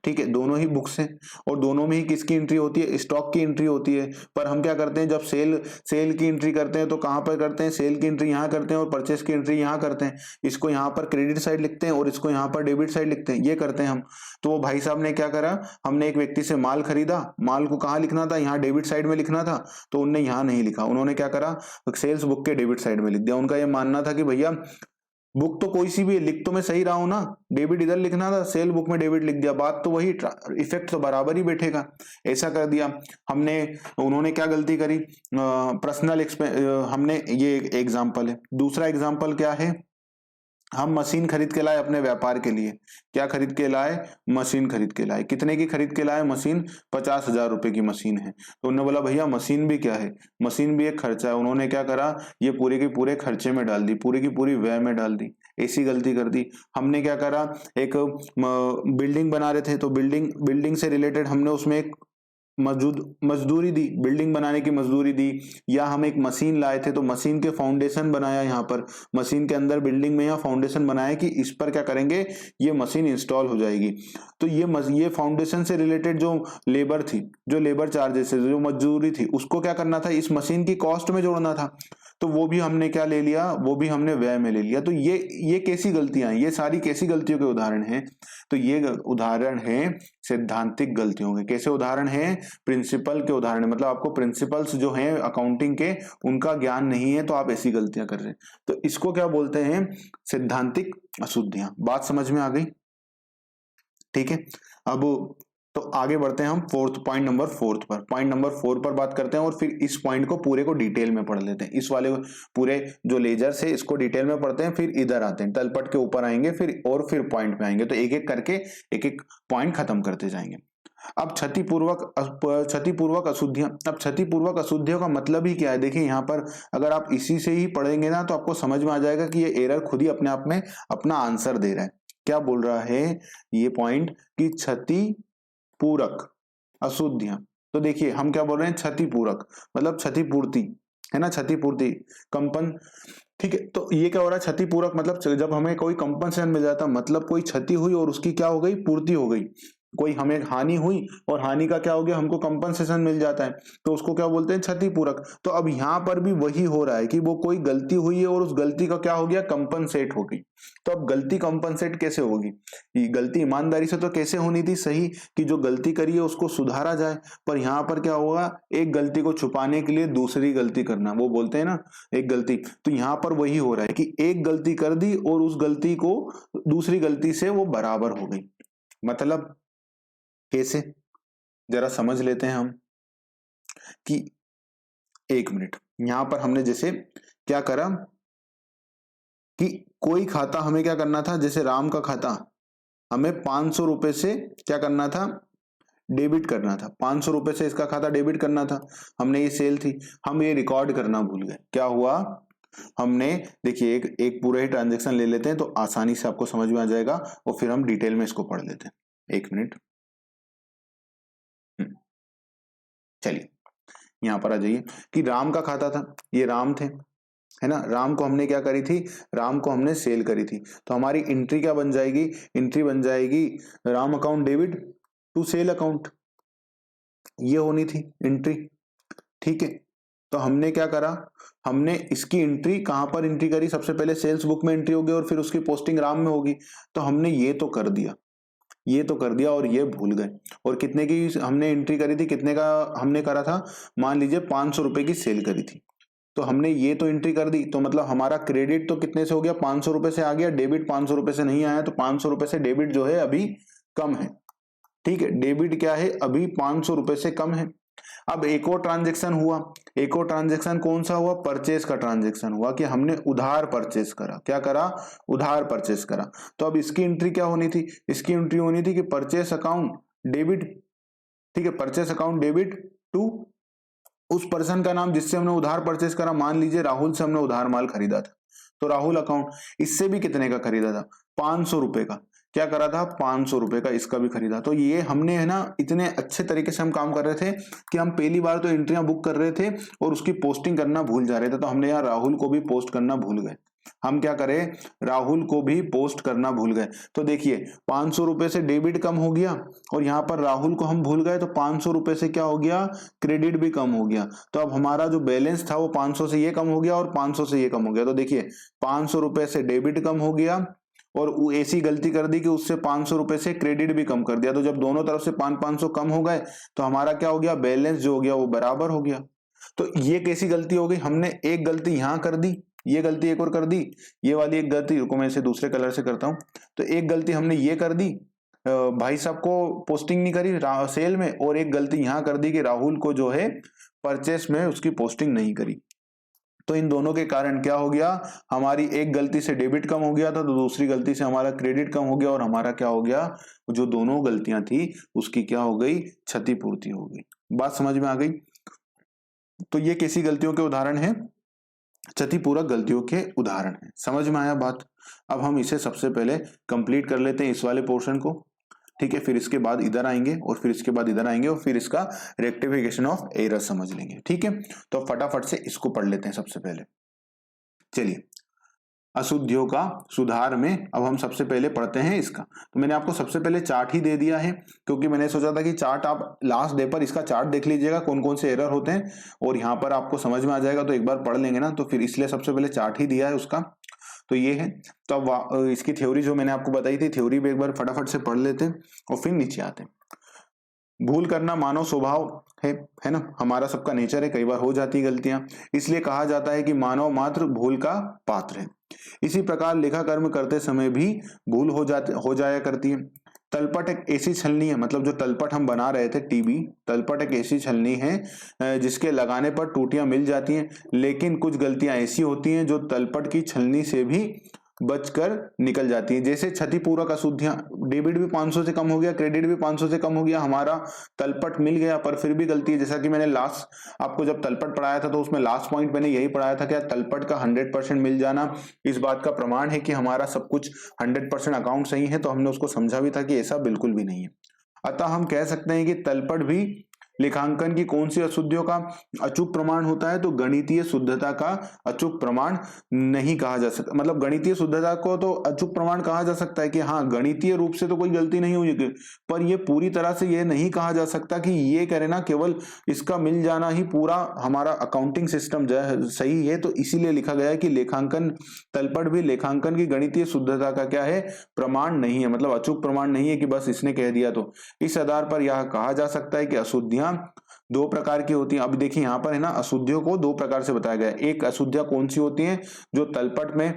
ठीक है, दोनों ही बुक्स हैं और दोनों में ही किसकी एंट्री होती है, स्टॉक की एंट्री होती है। पर हम क्या करते हैं, जब सेल की एंट्री करते हैं तो कहां पर करते हैं, सेल की एंट्री यहां करते हैं और परचेस की एंट्री यहां करते हैं। इसको यहां पर क्रेडिट साइड लिखते हैं और इसको यहां पर डेबिट साइड लिखते हैं, ये करते हैं हम। तो वो भाई साहब ने क्या करा, हमने एक व्यक्ति से माल खरीदा, माल को कहाँ लिखना था, यहाँ डेबिट साइड में लिखना था, तो उनने यहाँ नहीं लिखा, उन्होंने क्या करा, सेल्स बुक के डेबिट साइड में लिख दिया। उनका यह मानना था कि भैया बुक तो कोई सी भी है, लिख तो मैं सही रहा हूं ना, डेबिट इधर लिखना था, सेल बुक में डेबिट लिख दिया, बात तो वही, इफेक्ट तो बराबर ही बैठेगा। ऐसा कर दिया हमने। उन्होंने क्या गलती करी, पर्सनल हमने, ये एग्जाम्पल है। दूसरा एग्जाम्पल क्या है, हम मशीन खरीद के लाए अपने व्यापार के लिए। क्या खरीद के लाए, मशीन खरीद के लाए। कितने की खरीद के लाए मशीन, 50,000 रुपए की मशीन है। तो उन्होंने बोला भैया मशीन भी क्या है, मशीन भी एक खर्चा है। उन्होंने क्या करा, ये पूरे के पूरे खर्चे में डाल दी, पूरी की पूरी व्यय में डाल दी। ऐसी गलती कर दी। हमने क्या करा, एक बिल्डिंग बना रहे थे तो बिल्डिंग से रिलेटेड हमने उसमें एक मजदूरी दी, बिल्डिंग बनाने की मजदूरी दी। या हम एक मशीन लाए थे तो मशीन के फाउंडेशन बनाया, यहाँ पर मशीन के अंदर बिल्डिंग में यहाँ फाउंडेशन बनाया कि इस पर क्या करेंगे, ये मशीन इंस्टॉल हो जाएगी। तो ये फाउंडेशन से रिलेटेड जो लेबर थी, जो लेबर चार्जेस, जो मजदूरी थी, उसको क्या करना था, इस मशीन की कॉस्ट में जोड़ना था। तो वो भी हमने क्या ले लिया, वो भी हमने व्यय में ले लिया। तो ये कैसी गलतियां हैं, ये सारी कैसी गलतियों के उदाहरण हैं, तो ये उदाहरण है सैद्धांतिक गलतियों के। कैसे उदाहरण है, प्रिंसिपल के उदाहरण है। मतलब आपको प्रिंसिपल्स जो हैं अकाउंटिंग के, उनका ज्ञान नहीं है तो आप ऐसी गलतियां कर रहे हैं। तो इसको क्या बोलते हैं, सैद्धांतिक अशुद्धियां। बात समझ में आ गई, ठीक है। अब तो आगे बढ़ते हैं हम पॉइंट नंबर 4 पर। पॉइंट नंबर 4 पर बात करते हैं और फिर इस पॉइंट को पूरे को डिटेल में पढ़ लेते हैं। इस वाले पूरे जो लेजर्स है इसको डिटेल में पढ़ते हैं, फिर इधर आते हैं, तलपट के ऊपर आएंगे, फिर पॉइंट पे आएंगे। तो एक एक करके एक एक पॉइंट खत्म करते जाएंगे। अब क्षतिपूर्वक अशुद्धियां। अब क्षतिपूर्वक अशुद्धियों का मतलब ही क्या है, देखिए यहाँ पर अगर आप इसी से ही पढ़ेंगे ना तो आपको समझ में आ जाएगा कि ये एरर खुद ही अपने आप में अपना आंसर दे रहा है। क्या बोल रहा है ये पॉइंट, कि क्षति पूरक अशुद्धियां। तो देखिए हम क्या बोल रहे हैं, क्षतिपूरक मतलब क्षतिपूर्ति, है ना, क्षतिपूर्ति, कंपन, ठीक है। तो ये क्या हो रहा है, क्षतिपूरक मतलब जब हमें कोई कंपनसेशन मिल जाता, मतलब कोई क्षति हुई और उसकी क्या हो गई, पूर्ति हो गई। कोई हमें हानि हुई और हानि का क्या हो गया, हमको कंपनसेशन मिल जाता है, तो उसको क्या बोलते हैं, क्षतिपूरक। तो अब यहां पर भी वही हो रहा है कि वो कोई गलती हुई है और उस गलती का क्या हो गया, कंपनसेट हो गई। तो अब गलती कंपनसेट कैसे होगी, ये गलती ईमानदारी से तो कैसे होनी थी, सही, कि जो गलती करी है उसको सुधारा जाए। पर यहां पर क्या होगा, एक गलती को छुपाने के लिए दूसरी गलती करना, वो बोलते हैं ना एक गलती। तो यहां पर वही हो रहा है कि एक गलती कर दी और उस गलती को दूसरी गलती से वो बराबर हो गई। मतलब कैसे, जरा समझ लेते हैं हम कि, एक मिनट, यहां पर हमने जैसे क्या करा कि कोई खाता हमें क्या करना था, जैसे राम का खाता हमें 500 रुपए से क्या करना था, डेबिट करना था। 500 रुपए से इसका खाता डेबिट करना था। हमने, ये सेल थी, हम ये रिकॉर्ड करना भूल गए। क्या हुआ, हमने, देखिए एक एक पूरा ही ट्रांजेक्शन ले लेते हैं तो आसानी से आपको समझ में आ जाएगा और फिर हम डिटेल में इसको पढ़ लेते हैं। एक मिनट, चलिए यहां पर आ जाइए कि राम का खाता था, ये राम थे, है ना। राम को हमने क्या करी थी, राम को हमने सेल करी थी। तो हमारी एंट्री क्या बन जाएगी, एंट्री बन जाएगी Ram account debit to sale account, ये होनी थी एंट्री, ठीक है। तो हमने क्या करा, हमने इसकी एंट्री कहां पर एंट्री करी, सबसे पहले सेल्स बुक में एंट्री होगी और फिर उसकी पोस्टिंग राम में होगी। तो हमने ये तो कर दिया, ये तो कर दिया और ये भूल गए। और कितने की हमने एंट्री करी थी, कितने का हमने करा था, मान लीजिए 500 रुपए की सेल करी थी। तो हमने ये तो एंट्री कर दी, तो मतलब हमारा क्रेडिट तो कितने से हो गया, 500 रुपए से आ गया, डेबिट 500 रुपए से नहीं आया। तो 500 रुपए से डेबिट जो है अभी कम है, ठीक है, डेबिट क्या है अभी 500 रुपए से कम है। अब एक और ट्रांजेक्शन हुआ, एक और ट्रांजेक्शन कौन सा हुआ, परचेस का ट्रांजेक्शन हुआ कि हमने उधार परचेस करा। क्या करा, उधार परचेस करा। तो अब इसकी एंट्री क्या होनी थी, इसकी एंट्री होनी थी कि परचेस अकाउंट डेबिट, ठीक है, परचेस अकाउंट डेबिट टू उस पर्सन का नाम जिससे हमने उधार परचेस करा। मान लीजिए राहुल से हमने उधार माल खरीदा था, तो राहुल अकाउंट, इससे भी कितने का खरीदा था, 500 रुपए का। क्या करा था, 500 रुपए का इसका भी खरीदा। तो ये हमने है ना इतने अच्छे तरीके से हम काम कर रहे थे कि हम पहली बार तो एंट्रियां बुक कर रहे थे और उसकी पोस्टिंग करना भूल जा रहे थे। तो हमने यहाँ राहुल को भी पोस्ट करना भूल गए। हम क्या करें, राहुल को भी पोस्ट करना भूल गए। तो देखिए 500 रुपए से डेबिट कम हो गया और यहाँ पर राहुल को हम भूल गए, तो 500 रुपए से क्या हो गया, क्रेडिट भी कम हो गया। तो अब हमारा जो बैलेंस था वो 500 से ये कम हो गया और 500 से ये कम हो गया। तो देखिए 500 रुपए से डेबिट कम हो गया और ऐसी गलती कर दी कि उससे 500 रुपए से क्रेडिट भी कम कर दिया। तो जब दोनों तरफ से 500 कम हो गए तो हमारा क्या हो गया, बैलेंस जो हो गया वो बराबर हो गया। तो ये कैसी गलती हो गई, हमने एक गलती यहां कर दी, ये गलती एक और कर दी, ये वाली एक गलती, रुको मैं इसे दूसरे कलर से करता हूं। तो एक गलती हमने ये कर दी, भाई साहब को पोस्टिंग नहीं करी सेल में, और एक गलती यहां कर दी कि राहुल को जो है परचेस में उसकी पोस्टिंग नहीं करी। तो इन दोनों के कारण क्या हो गया, हमारी एक गलती से डेबिट कम हो गया था, तो दूसरी गलती से हमारा क्रेडिट कम हो गया और हमारा क्या हो गया, जो दोनों गलतियां थी उसकी क्या हो गई, क्षतिपूर्ति हो गई। बात समझ में आ गई। तो ये कैसी गलतियों के उदाहरण है, क्षतिपूरक गलतियों के उदाहरण है। समझ में आया बात। अब हम इसे सबसे पहले कंप्लीट कर लेते हैं इस वाले पोर्शन को, ठीक है, फिर इसके बाद इधर आएंगे और फिर इसके बाद इधर आएंगे और फिर इसका रेक्टिफिकेशन ऑफ एरर समझ लेंगे, ठीक है। तो फटाफट से इसको पढ़ लेते हैं सबसे पहले। चलिए, अशुद्धियों का सुधार में अब हम सबसे पहले पढ़ते हैं इसका। तो मैंने आपको सबसे पहले चार्ट ही दे दिया है, क्योंकि मैंने सोचा था कि चार्ट आप लास्ट डे पर इसका चार्ट देख लीजिएगा कौन कौन से एरर होते हैं और यहाँ पर आपको समझ में आ जाएगा। तो एक बार पढ़ लेंगे ना, तो फिर इसलिए सबसे पहले चार्ट ही दिया है उसका। तो ये है। तो अब इसकी थ्योरी जो मैंने आपको बताई थी, थ्योरी भी एक बार फटाफट से पढ़ लेते हैं और फिर नीचे आते हैं। भूल करना मानव स्वभाव है ना, हमारा सबका नेचर है, कई बार हो जाती है गलतियां, इसलिए कहा जाता है कि मानव मात्र भूल का पात्र है। इसी प्रकार लेखा कर्म करते समय भी भूल हो जाया करती है। तलपट एक ऐसी छलनी है, मतलब जो तलपट हम बना रहे थे टीबी, तलपट एक ऐसी छलनी है जिसके लगाने पर टूटियां मिल जाती हैं, लेकिन कुछ गलतियां ऐसी होती हैं जो तलपट की छलनी से भी बचकर निकल जाती है। जैसे क्षतिपूरक अशुद्धियां, डेबिट भी 500 से कम हो गया, क्रेडिट भी 500 से कम हो गया, हमारा तलपट मिल गया पर फिर भी गलती है। जैसा कि मैंने लास्ट आपको जब तलपट पढ़ाया था तो उसमें लास्ट पॉइंट मैंने यही पढ़ाया था कि तलपट का 100% मिल जाना इस बात का प्रमाण है कि हमारा सब कुछ 100% अकाउंट सही है। तो हमने उसको समझा भी था कि ऐसा बिल्कुल भी नहीं है। अतः हम कह सकते हैं कि तलपट भी लेखांकन की कौन सी अशुद्धियों का अचूक प्रमाण होता है, तो गणितीय शुद्धता का अचूक प्रमाण नहीं कहा जा सकता। मतलब गणितीय शुद्धता को तो अचूक प्रमाण कहा जा सकता है कि हाँ गणितीय रूप से तो कोई गलती नहीं हुई, पर यह पूरी तरह से यह नहीं कहा जा सकता कि ये करे ना केवल इसका मिल जाना ही पूरा हमारा अकाउंटिंग सिस्टम सही है। तो इसीलिए लिखा गया है कि लेखांकन तलपट भी लेखांकन की गणितीय शुद्धता का क्या है, प्रमाण नहीं है, मतलब अचूक प्रमाण नहीं है कि बस इसने कह दिया। तो इस आधार पर यह कहा जा सकता है कि अशुद्धियां दो प्रकार की होती हैं। अब देखिए यहां पर है ना, अशुद्धियों को दो प्रकार से बताया गया है। एक अशुद्धियां कौन सी होती हैं, जो तलपट में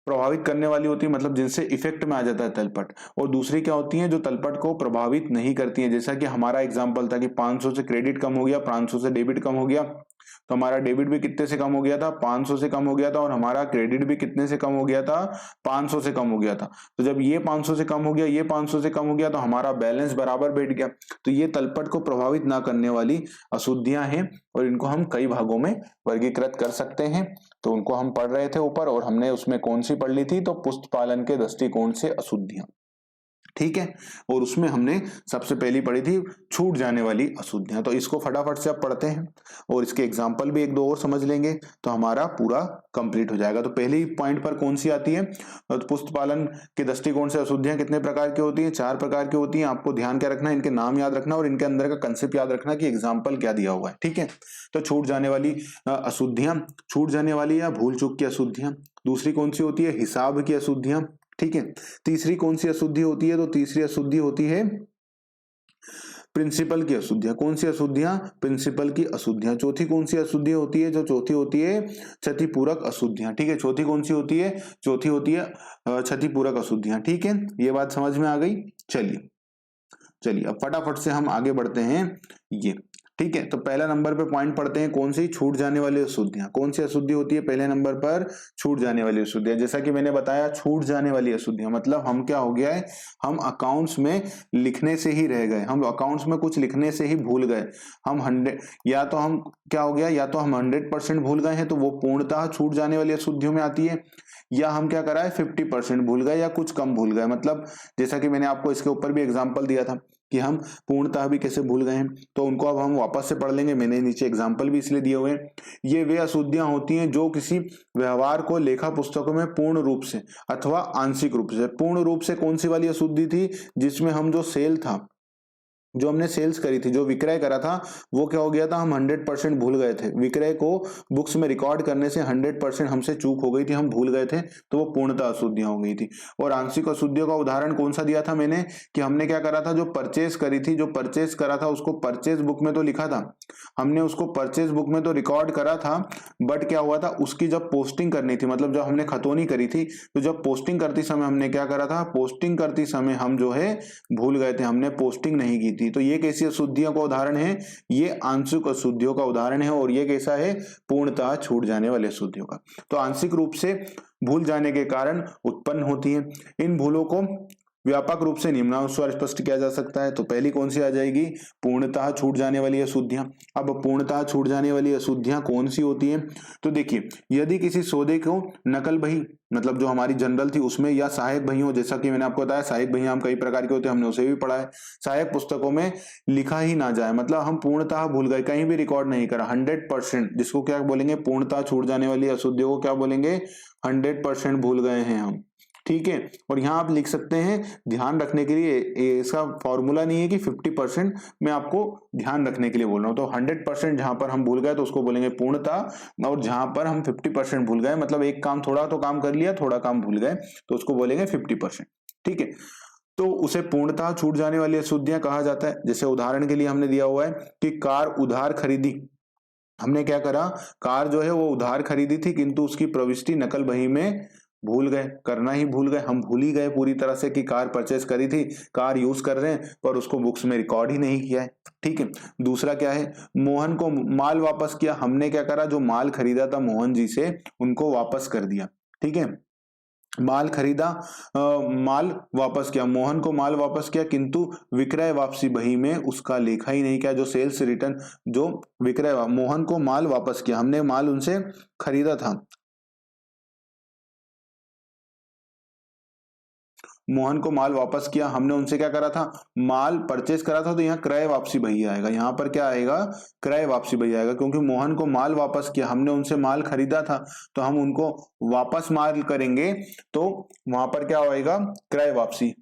प्रभावित करने वाली होती है, मतलब जिनसे इफेक्ट में आ जाता है तलपट, और दूसरी क्या होती हैं जो तलपट को प्रभावित नहीं करती हैं। जैसा कि हमारा एग्जांपल था कि 500 से क्रेडिट कम हो गया, 500 से डेबिट कम हो गया, तो हमारा डेबिट भी कितने से कम हो गया था, 500 से कम हो गया था, और हमारा क्रेडिट भी कितने से कम हो गया था, 500 से कम हो गया था। तो जब ये 500 से कम हो गया, ये 500 से कम हो गया, तो हमारा बैलेंस बराबर बैठ गया। तो ये तलपट को प्रभावित ना करने वाली अशुद्धियां हैं और इनको हम कई भागों में वर्गीकृत कर सकते हैं। तो उनको हम पढ़ रहे थे ऊपर, और हमने उसमें कौन सी पढ़ ली थी, तो पुष्ट पालन के दृष्टिकोण से अशुद्धियां। ठीक है। और उसमें हमने सबसे पहली पढ़ी थी छूट जाने वाली अशुद्धियां, तो इसको फटाफट से अब पढ़ते हैं और इसके एग्जाम्पल भी एक दो और समझ लेंगे तो हमारा पूरा कंप्लीट हो जाएगा। तो पहले ही पॉइंट पर कौन सी आती है, तो पुष्ट पालन के दृष्टिकोण से अशुद्धियां कितने प्रकार की होती हैं, 4 प्रकार की होती हैं। आपको ध्यान क्या रखना है, इनके नाम याद रखना और इनके अंदर का कंसेप्ट याद रखना कि एग्जाम्पल क्या दिया हुआ है। ठीक है, तो छूट जाने वाली अशुद्धियां, छूट जाने वाली या भूल चूक की अशुद्धियां। दूसरी कौन सी होती है, हिसाब की अशुद्धियां। ठीक है, तीसरी कौन सी अशुद्धि होती है, तो तीसरी अशुद्धि होती है प्रिंसिपल की अशुद्धियां। कौन सी अशुद्धियां, प्रिंसिपल की अशुद्धियां। चौथी कौन सी अशुद्धि होती है, जो चौथी होती है क्षतिपूरक अशुद्धियां। ठीक है, चौथी कौन सी होती है, चौथी होती है क्षतिपूरक अशुद्धियां। ठीक है, ये बात समझ में आ गई। चलिए चलिए अब फटाफट से हम आगे बढ़ते हैं ये। ठीक है, तो पहला नंबर पे पॉइंट पढ़ते हैं, कौन सी, छूट जाने वाली अशुद्धियां। कौन सी अशुद्धि होती है पहले नंबर पर, छूट जाने वाली अशुद्धियां। जैसा कि मैंने बताया छूट जाने वाली अशुद्धियां मतलब हम क्या हो गया है, हम अकाउंट्स में लिखने से ही रह गए, हम अकाउंट्स में कुछ लिखने से ही भूल गए। हम 100 या तो हम क्या हो गया, या तो हम 100% भूल गए हैं तो वो पूर्णतः छूट जाने वाली अशुद्धियों में आती है, या हम क्या करा है 50% भूल गए या कुछ कम भूल गए। मतलब जैसा कि मैंने आपको इसके ऊपर भी एग्जांपल दिया था कि हम पूर्णतः भी कैसे भूल गए हैं, तो उनको अब हम वापस से पढ़ लेंगे। मैंने नीचे एग्जांपल भी इसलिए दिए हुए हैं। ये वे अशुद्धियां होती हैं जो किसी व्यवहार को लेखा पुस्तकों में पूर्ण रूप से अथवा आंशिक रूप से, पूर्ण रूप से कौन सी वाली अशुद्धि थी, जिसमें हम जो सेल था, जो हमने सेल्स करी थी, जो विक्रय करा था, वो क्या हो गया था, हम 100% भूल गए थे। विक्रय को बुक्स में रिकॉर्ड करने से 100% हमसे चूक हो गई थी, हम भूल गए थे, तो वो पूर्णतः अशुद्धियां हो गई थी। और आंशिक अशुद्धियों का उदाहरण कौन सा दिया था मैंने, कि हमने क्या करा था, जो परचेस करी थी, जो परचेस करा था उसको परचेस बुक में तो लिखा था, हमने उसको परचेस बुक में तो रिकॉर्ड करा था, बट क्या हुआ था, उसकी जब पोस्टिंग करनी थी, मतलब जब हमने खतौनी करी थी, तो जब पोस्टिंग करते समय हमने क्या करा था, पोस्टिंग करते समय हम जो है भूल गए थे, हमने पोस्टिंग नहीं की थी। तो ये कैसी अशुद्धियों का उदाहरण है, ये आंशिक अशुद्धियों का उदाहरण है। और ये कैसा है, पूर्णतः छूट जाने वाले अशुद्धियों का। तो आंशिक रूप से भूल जाने के कारण उत्पन्न होती है। इन भूलों को व्यापक रूप से निम्नानुसार स्पष्ट किया जा सकता है। तो पहली कौन सी आ जाएगी, पूर्णतः छूट जाने वाली अशुद्धियां। अब पूर्णतः छूट जाने वाली अशुद्धियां कौन सी होती हैं, तो देखिए, यदि किसी सौदे को नकल बही, मतलब जो हमारी जनरल थी उसमें, या सहायक बही हो, जैसा कि मैंने आपको बताया सहायक बही हम कई प्रकार के होते हैं, हमने उसे भी पढ़ा है। सहायक पुस्तकों में लिखा ही ना जाए, मतलब हम पूर्णतः भूल गए, कहीं भी रिकॉर्ड नहीं करा, 100%, जिसको क्या बोलेंगे, पूर्णतः छूट जाने वाली अशुद्धियों को क्या बोलेंगे, 100% भूल गए हैं हम। ठीक है, और यहां आप लिख सकते हैं ध्यान रखने के लिए, इसका फॉर्मूला नहीं है कि 50%, मैं आपको ध्यान रखने के लिए बोल रहा हूं। तो 100% जहां पर हम भूल गए तो उसको बोलेंगे पूर्णतः, और जहां पर हम 50% भूल गए, मतलब एक काम थोड़ा तो काम कर लिया, थोड़ा काम भूल गए, तो उसको बोलेंगे 50%। ठीक है, तो उसे पूर्णतः छूट जाने वाली अशुद्धियां कहा जाता है। जैसे उदाहरण के लिए हमने दिया हुआ है कि कार उधार खरीदी, हमने क्या करा, कार जो है वो उधार खरीदी थी, किंतु उसकी प्रविष्टि नकल बही में भूल गए, करना ही भूल गए, हम भूल ही गए पूरी तरह से कि कार परचेस करी थी, कार यूज कर रहे हैं, पर उसको बुक्स में रिकॉर्ड ही नहीं किया है। ठीक है, दूसरा क्या है, मोहन को माल वापस किया, हमने क्या करा, जो माल खरीदा था मोहन जी से, उनको वापस कर दिया। ठीक है, माल खरीदा, माल वापस किया, मोहन को माल वापस किया, किंतु विक्रय वापसी बही में उसका लेखा ही नहीं किया, जो सेल्स रिटर्न, जो विक्रय, मोहन को माल वापस किया, हमने माल उनसे खरीदा था, मोहन को माल वापस किया, हमने उनसे क्या करा था, माल परचेस करा था, तो यहाँ क्रय वापसी बही आएगा, यहाँ पर क्या आएगा, क्रय वापसी बही आएगा, क्योंकि मोहन को माल वापस किया, हमने उनसे माल खरीदा था, तो हम उनको वापस माल करेंगे, तो वहां पर क्या होएगा, क्रय वापसी।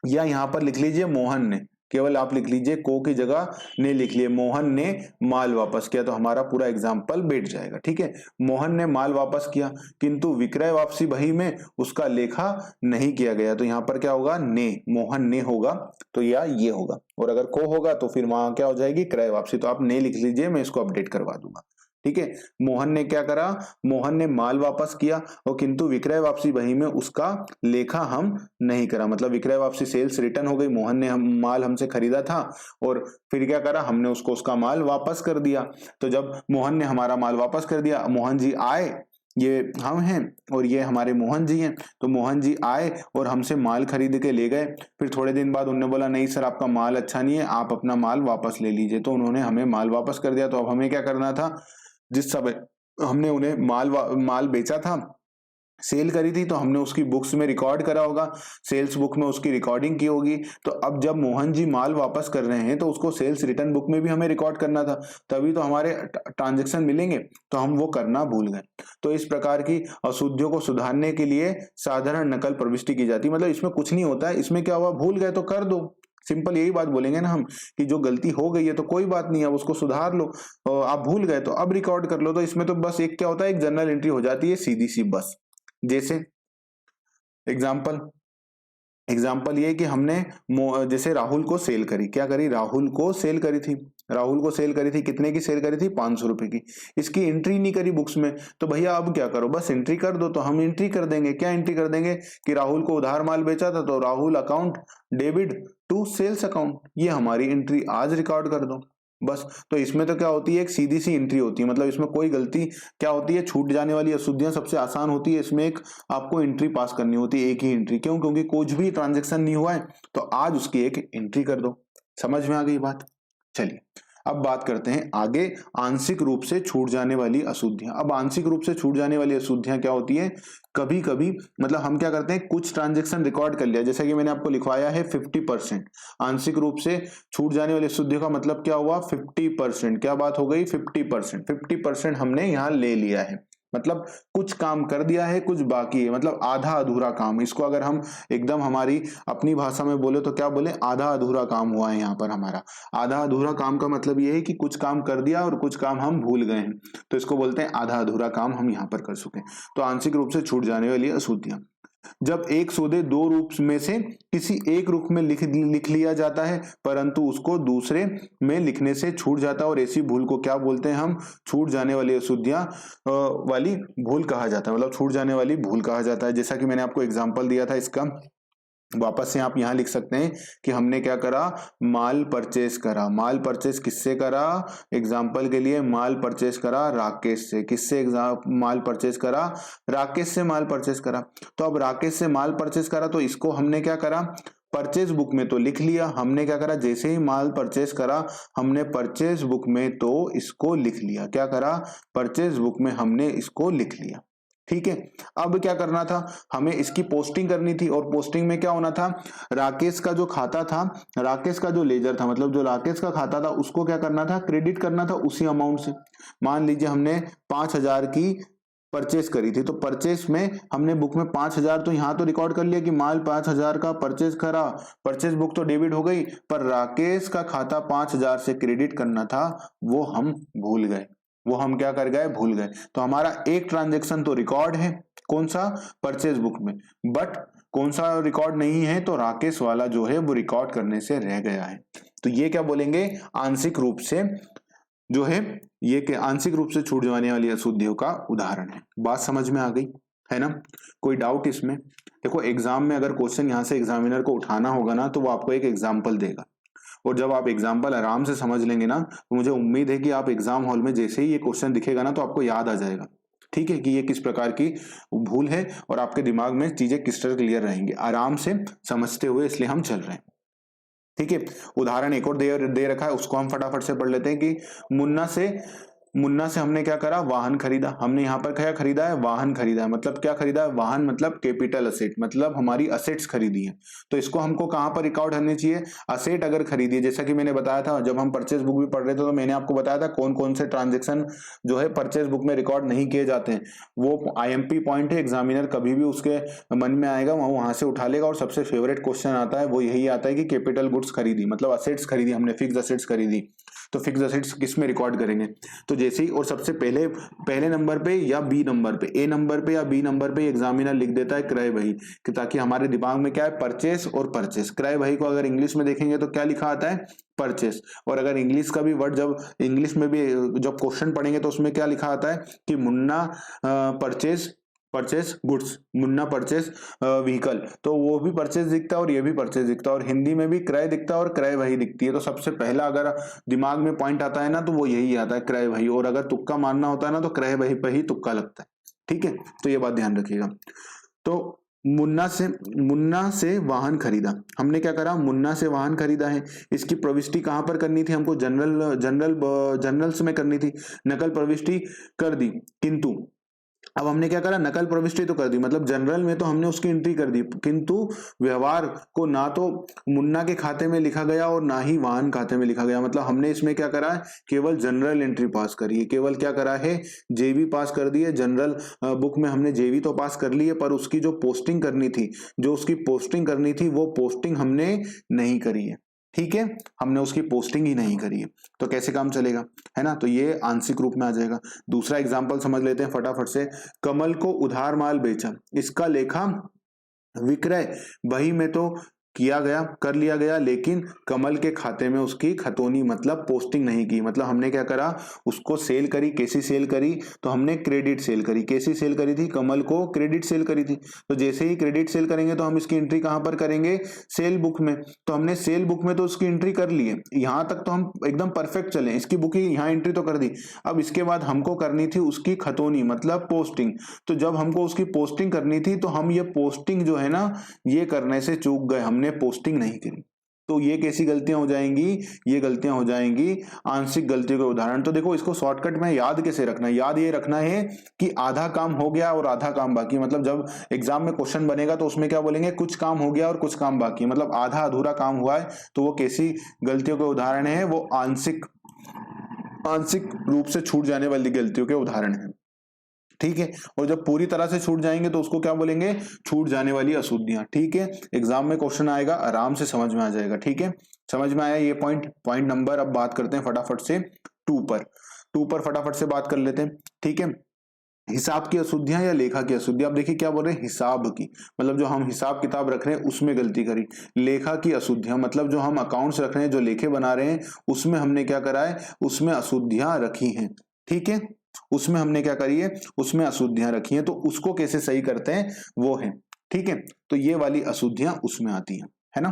या यहां पर लिख लीजिए मोहन ने, केवल आप लिख लीजिए को की जगह ने लिख लिए, मोहन ने माल वापस किया, तो हमारा पूरा एग्जाम्पल बैठ जाएगा। ठीक है, मोहन ने माल वापस किया, किंतु विक्रय वापसी बही में उसका लेखा नहीं किया गया, तो यहां पर क्या होगा, ने, मोहन ने होगा, तो या ये होगा। और अगर को होगा तो फिर वहां क्या हो जाएगी, क्रय वापसी। तो आप ने लिख लीजिए, मैं इसको अपडेट करवा दूंगा। ठीक है, मोहन ने क्या करा, मोहन ने माल वापस किया, और किंतु विक्रय वापसी बही में उसका लेखा हम नहीं करा, मतलब विक्रय वापसी सेल्स रिटर्न हो गई, मोहन ने माल हमसे खरीदा था, और फिर क्या करा, हमने उसको उसका माल वापस कर दिया। तो जब मोहन ने हमारा माल वापस कर दिया, मोहन जी आए, ये हम हैं और ये हमारे मोहन जी हैं, तो मोहन जी आए और हमसे माल खरीद के ले गए। फिर थोड़े दिन बाद उन्होंने बोला, नहीं सर आपका माल अच्छा नहीं है, आप अपना माल वापस ले लीजिए, तो उन्होंने हमें माल वापस कर दिया। तो अब हमें क्या करना था, जिस समय हमने उन्हें माल बेचा था, सेल करी थी तो हमने उसकी बुक्स में रिकॉर्ड करा होगा, सेल्स बुक में उसकी रिकॉर्डिंग की होगी। तो अब जब मोहन जी माल वापस कर रहे हैं तो उसको सेल्स रिटर्न बुक में भी हमें रिकॉर्ड करना था, तभी तो हमारे ट्रांजेक्शन मिलेंगे, तो हम वो करना भूल गए। तो इस प्रकार की अशुद्धियों को सुधारने के लिए साधारण नकल प्रविष्टि की जाती है। मतलब इसमें कुछ नहीं होता है, इसमें क्या हुआ, भूल गए तो कर दो, सिंपल यही बात बोलेंगे ना हम, कि जो गलती हो गई है तो कोई बात नहीं है, अब उसको सुधार लो। आप भूल गए तो अब रिकॉर्ड कर लो। तो इसमें तो बस एक क्या होता है, एक जर्नल एंट्री हो जाती है सीधी सी बस। जैसे एग्जाम्पल एग्जाम्पल ये कि हमने जैसे राहुल को सेल करी, क्या करी, राहुल को सेल करी थी, राहुल को सेल करी थी, कितने की सेल करी थी, 500 रुपए की। इसकी एंट्री नहीं करी बुक्स में, तो भैया अब क्या करो, बस एंट्री कर दो। तो हम एंट्री कर देंगे, क्या एंट्री कर देंगे कि राहुल को उधार माल बेचा था, तो Rahul account debit to sales account, ये हमारी एंट्री आज रिकॉर्ड कर दो बस। तो इसमें तो क्या होती है, एक सीधी सी एंट्री होती है, मतलब इसमें कोई गलती क्या होती है, छूट जाने वाली अशुद्धियां सबसे आसान होती है। इसमें एक आपको एंट्री पास करनी होती है, एक ही एंट्री। क्यों, क्योंकि कुछ भी ट्रांजेक्शन नहीं हुआ है, तो आज उसकी एक एंट्री कर दो। समझ में आ गई बात। चलिए अब बात करते हैं आगे, आंशिक रूप से छूट जाने वाली अशुद्धियां। अब आंशिक रूप से छूट जाने वाली अशुद्धियां क्या होती है, कभी कभी मतलब हम क्या करते हैं, कुछ ट्रांजेक्शन रिकॉर्ड कर लिया, जैसा कि मैंने आपको लिखवाया है 50%। आंशिक रूप से छूट जाने वाली अशुद्धियों का मतलब क्या हुआ, 50%। क्या बात हो गई, 50%। 50% हमने यहां ले लिया है, मतलब कुछ काम कर दिया है, कुछ बाकी है, मतलब आधा अधूरा काम। इसको अगर हम एकदम हमारी अपनी भाषा में बोले तो क्या बोले, आधा अधूरा काम हुआ है यहाँ पर हमारा। आधा अधूरा काम का मतलब ये है कि कुछ काम कर दिया और कुछ काम हम भूल गए हैं, तो इसको बोलते हैं आधा अधूरा काम हम यहाँ पर कर चुके। तो आंशिक रूप से छूट जाने वाली अशुद्धियां, जब एक सौदे दो रूप में से किसी एक रूप में लिख लिया जाता है परंतु उसको दूसरे में लिखने से छूट जाता है, और ऐसी भूल को क्या बोलते हैं हम, छूट जाने वाली अशुद्धियां वाली भूल कहा जाता है, मतलब छूट जाने वाली भूल कहा जाता है। जैसा कि मैंने आपको एग्जांपल दिया था इसका, वापस से आप यहां लिख सकते हैं कि हमने क्या करा, माल परचेस करा। माल परचेस किससे करा, एग्जाम्पल के लिए माल परचेस करा राकेश से। किससे माल परचेस करा, राकेश से माल परचेस करा। तो अब राकेश से माल परचेस करा तो इसको हमने क्या करा, परचेज बुक में तो लिख लिया। हमने क्या करा, जैसे ही माल परचेस करा हमने परचेज बुक में तो इसको लिख लिया। क्या करा, परचेज बुक में हमने इसको लिख लिया। ठीक है, अब क्या करना था, हमें इसकी पोस्टिंग करनी थी, और पोस्टिंग में क्या होना था, राकेश का जो खाता था, राकेश का जो लेजर था, मतलब जो राकेश का खाता था उसको क्या करना था, क्रेडिट करना था उसी अमाउंट से। मान लीजिए हमने 5,000 की परचेस करी थी, तो परचेस में हमने बुक में 5,000 तो यहां तो रिकॉर्ड कर लिया कि माल 5,000 का परचेस करा, परचेस बुक तो डेबिट हो गई, पर राकेश का खाता 5,000 से क्रेडिट करना था वो हम भूल गए, वो हम क्या कर गए, भूल गए। तो हमारा एक ट्रांजेक्शन तो रिकॉर्ड है, कौन सा, परचेज बुक में, बट कौन सा रिकॉर्ड नहीं है, तो राकेश वाला जो है वो रिकॉर्ड करने से रह गया है। तो ये क्या बोलेंगे, आंशिक रूप से जो है, ये कि आंशिक रूप से छूट जाने वाली अशुद्धियों का उदाहरण है। बात समझ में आ गई है ना, कोई डाउट इसमें। देखो एग्जाम में अगर क्वेश्चन यहां से एग्जामिनर को उठाना होगा ना, तो वो आपको एक एग्जाम्पल देगा, और जब आप एग्जाम्पल आराम से समझ लेंगे ना, तो मुझे उम्मीद है कि आप एग्जाम हॉल में जैसे ही ये क्वेश्चन दिखेगा ना, तो आपको याद आ जाएगा। ठीक है, कि ये किस प्रकार की भूल है, और आपके दिमाग में चीजें किस तरह क्लियर रहेंगी, आराम से समझते हुए, इसलिए हम चल रहे हैं। ठीक है, उदाहरण एक और दे रखा है, उसको हम फटाफट से पढ़ लेते हैं कि मुन्ना से हमने क्या करा, वाहन खरीदा। हमने यहाँ पर क्या खरीदा है, वाहन खरीदा है। मतलब क्या खरीदा है, वाहन मतलब कैपिटल असेट, मतलब हमारी असेट्स खरीदी है। तो इसको हमको कहां पर रिकॉर्ड करनी चाहिए, असेट अगर खरीदी है, जैसा कि मैंने बताया था जब हम परचेज बुक भी पढ़ रहे थे, तो मैंने आपको बताया था कौन कौन से ट्रांजेक्शन जो है परचेज बुक में रिकॉर्ड नहीं किए जाते हैं। वो IMP पॉइंट है, एग्जामिनर कभी भी उसके मन में आएगा वहां से उठा लेगा, और सबसे फेवरेट क्वेश्चन आता है वो यही आता है कि कैपिटल गुड्स खरीदी, मतलब असेट्स खरीदी, हमने फिक्स असेट्स खरीदी, तो फिक्स असेट्स किस में रिकॉर्ड करेंगे, तो जैसे ही, और सबसे पहले नंबर पे या बी नंबर पे, ए नंबर पे या बी नंबर पे एग्जामिनर लिख देता है क्रय बही, कि ताकि हमारे दिमाग में क्या है, परचेस और परचेस। क्रय बही को अगर इंग्लिश में देखेंगे तो क्या लिखा आता है, परचेस। और अगर इंग्लिश का भी वर्ड, जब इंग्लिश में भी जब क्वेश्चन पढ़ेंगे तो उसमें क्या लिखा आता है कि Munna purchase goods, Munna purchase vehicle, तो वो भी परचेस दिखता है और ये भी परचेस दिखता है, और हिंदी में भी क्रय दिखता है और क्रय वही दिखती है। तो सबसे पहला अगर दिमाग में पॉइंट आता है ना, तो वो यही आता है, क्रय वही। और अगर तुक्का मारना होता है ना, तो क्रय वही पे ही तुक्का लगता है। ठीक है, तो ये बात ध्यान रखिएगा। तो मुन्ना से वाहन खरीदा, हमने क्या करा, मुन्ना से वाहन खरीदा है। इसकी प्रविष्टि कहां पर करनी थी, हमको जर्नल्स में करनी थी, नकल प्रविष्टि कर दी, किंतु अब हमने क्या करा, नकल प्रविष्टि तो कर दी, मतलब जनरल में तो हमने उसकी एंट्री कर दी, किंतु व्यवहार को ना तो मुन्ना के खाते में लिखा गया और ना ही वाहन खाते में लिखा गया। मतलब हमने इसमें क्या करा है, केवल जनरल एंट्री पास करी है, केवल क्या करा है, जेवी पास कर दी है। जनरल बुक में हमने जेवी तो पास कर ली है, पर उसकी जो पोस्टिंग करनी थी, जो उसकी पोस्टिंग करनी थी, वो पोस्टिंग हमने नहीं करी है। ठीक है, हमने उसकी पोस्टिंग ही नहीं करी है, तो कैसे काम चलेगा, है ना। तो ये आंशिक रूप में आ जाएगा। दूसरा एग्जाम्पल समझ लेते हैं फटाफट से। कमल को उधार माल बेचा, इसका लेखा विक्रय बही में तो किया गया, कर लिया गया, लेकिन कमल के खाते में उसकी खतौनी मतलब पोस्टिंग नहीं की। मतलब हमने क्या करा, उसको सेल करी। कैसी सेल करी, तो हमने क्रेडिट सेल करी। कैसी सेल करी थी, कमल को क्रेडिट सेल करी थी। तो जैसे ही क्रेडिट सेल करेंगे तो हम इसकी एंट्री कहां पर करेंगे, सेल बुक में। तो हमने सेल बुक में तो उसकी एंट्री कर ली है, यहां तक तो हम एकदम परफेक्ट चले, इसकी बुक ही यहां एंट्री तो कर दी। अब इसके बाद हमको करनी थी उसकी खतौनी मतलब पोस्टिंग। तो जब हमको उसकी पोस्टिंग करनी थी, तो हम ये पोस्टिंग जो है ना, ये करने से चूक गए, हमने पोस्टिंग नहीं करी। तो ये कैसी गलतियां हो जाएंगी, ये गलतियां हो जाएंगी आंशिक गलतियों के उदाहरण। तो देखो, इसको शॉर्टकट में याद कैसे रखना है, याद ये रखना है कि आधा काम हो गया और आधा काम बाकी। मतलब जब एग्जाम में क्वेश्चन बनेगा तो उसमें क्या बोलेंगे, कुछ काम हो गया और कुछ काम बाकी, मतलब आधा अधूरा काम हुआ है। तो वो कैसी गलतियों के उदाहरण है, वो आंशिक रूप से छूट जाने वाली गलतियों के उदाहरण है। ठीक है, और जब पूरी तरह से छूट जाएंगे तो उसको क्या बोलेंगे, छूट जाने वाली अशुद्धियां। ठीक है, एग्जाम में क्वेश्चन आएगा, आराम से समझ में आ जाएगा। ठीक है, समझ में आया ये पॉइंट नंबर। अब बात करते हैं फटाफट से 2 पर फटाफट से बात कर लेते हैं। ठीक है, हिसाब की अशुद्धियां या लेखा की अशुद्धियां। अब देखिए क्या बोल रहे हैं, हिसाब की, मतलब जो हम हिसाब किताब रख रहे हैं उसमें गलती करी। लेखा की अशुद्धियां मतलब जो हम अकाउंट्स रख रहे हैं, जो लेखे बना रहे हैं, उसमें हमने क्या करा है, उसमें अशुद्धियां रखी हैं। ठीक है, उसमें हमने क्या करी है, उसमें अशुद्धियां रखी हैं। तो उसको कैसे सही करते हैं, वो है। ठीक है, तो ये वाली अशुद्धियां उसमें आती हैं, है ना।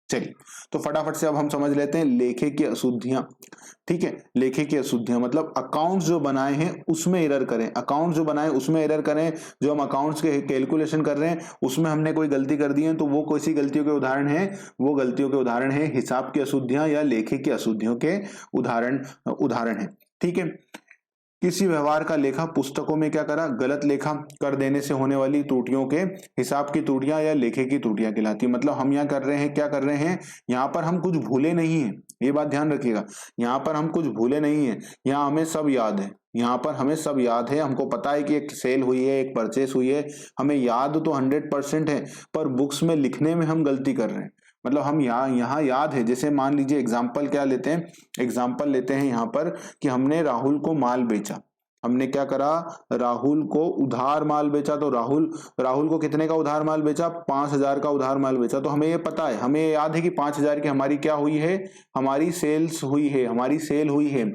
चलिए, तो फटाफट से अब हम समझ लेते हैं लेखे की अशुद्धियां। ठीक है, लेखे की अशुद्धियां मतलब अकाउंट्स जो बनाए हैं उसमें एरर करें, अकाउंट्स जो बनाए उसमें एरर करें। जो हम अकाउंट्स के कैलकुलेशन कर रहे हैं उसमें हमने कोई गलती कर दी है, तो वो कैसी गलतियों के उदाहरण है, वो गलतियों के उदाहरण है हिसाब की अशुद्धियां या लेखे की अशुद्धियों के उदाहरण है। ठीक है, किसी व्यवहार का लेखा पुस्तकों में क्या करा, गलत लेखा कर देने से होने वाली त्रुटियों के हिसाब की त्रुटियां या लेखे की त्रुटियां कहलाती है। मतलब हम यहाँ कर रहे हैं, क्या कर रहे हैं, यहाँ पर हम कुछ भूले नहीं है, ये बात ध्यान रखिएगा। यहाँ पर हम कुछ भूले नहीं है, यहाँ हमें सब याद है, यहाँ पर हमें सब याद है। हमको पता है कि एक सेल हुई है, एक परचेस हुई है, हमें याद तो 100% है, पर बुक्स में लिखने में हम गलती कर रहे हैं। मतलब हम यहाँ याद है। जैसे मान लीजिए एग्जाम्पल क्या लेते हैं, एग्जाम्पल लेते हैं यहाँ पर कि हमने राहुल को माल बेचा। हमने क्या करा, राहुल को उधार माल बेचा। तो राहुल को कितने का उधार माल बेचा, 5,000 का उधार माल बेचा। तो हमें ये पता है, हमें याद है कि 5,000 की हमारी क्या हुई है, हमारी सेल्स हुई है, हमारी सेल हुई है।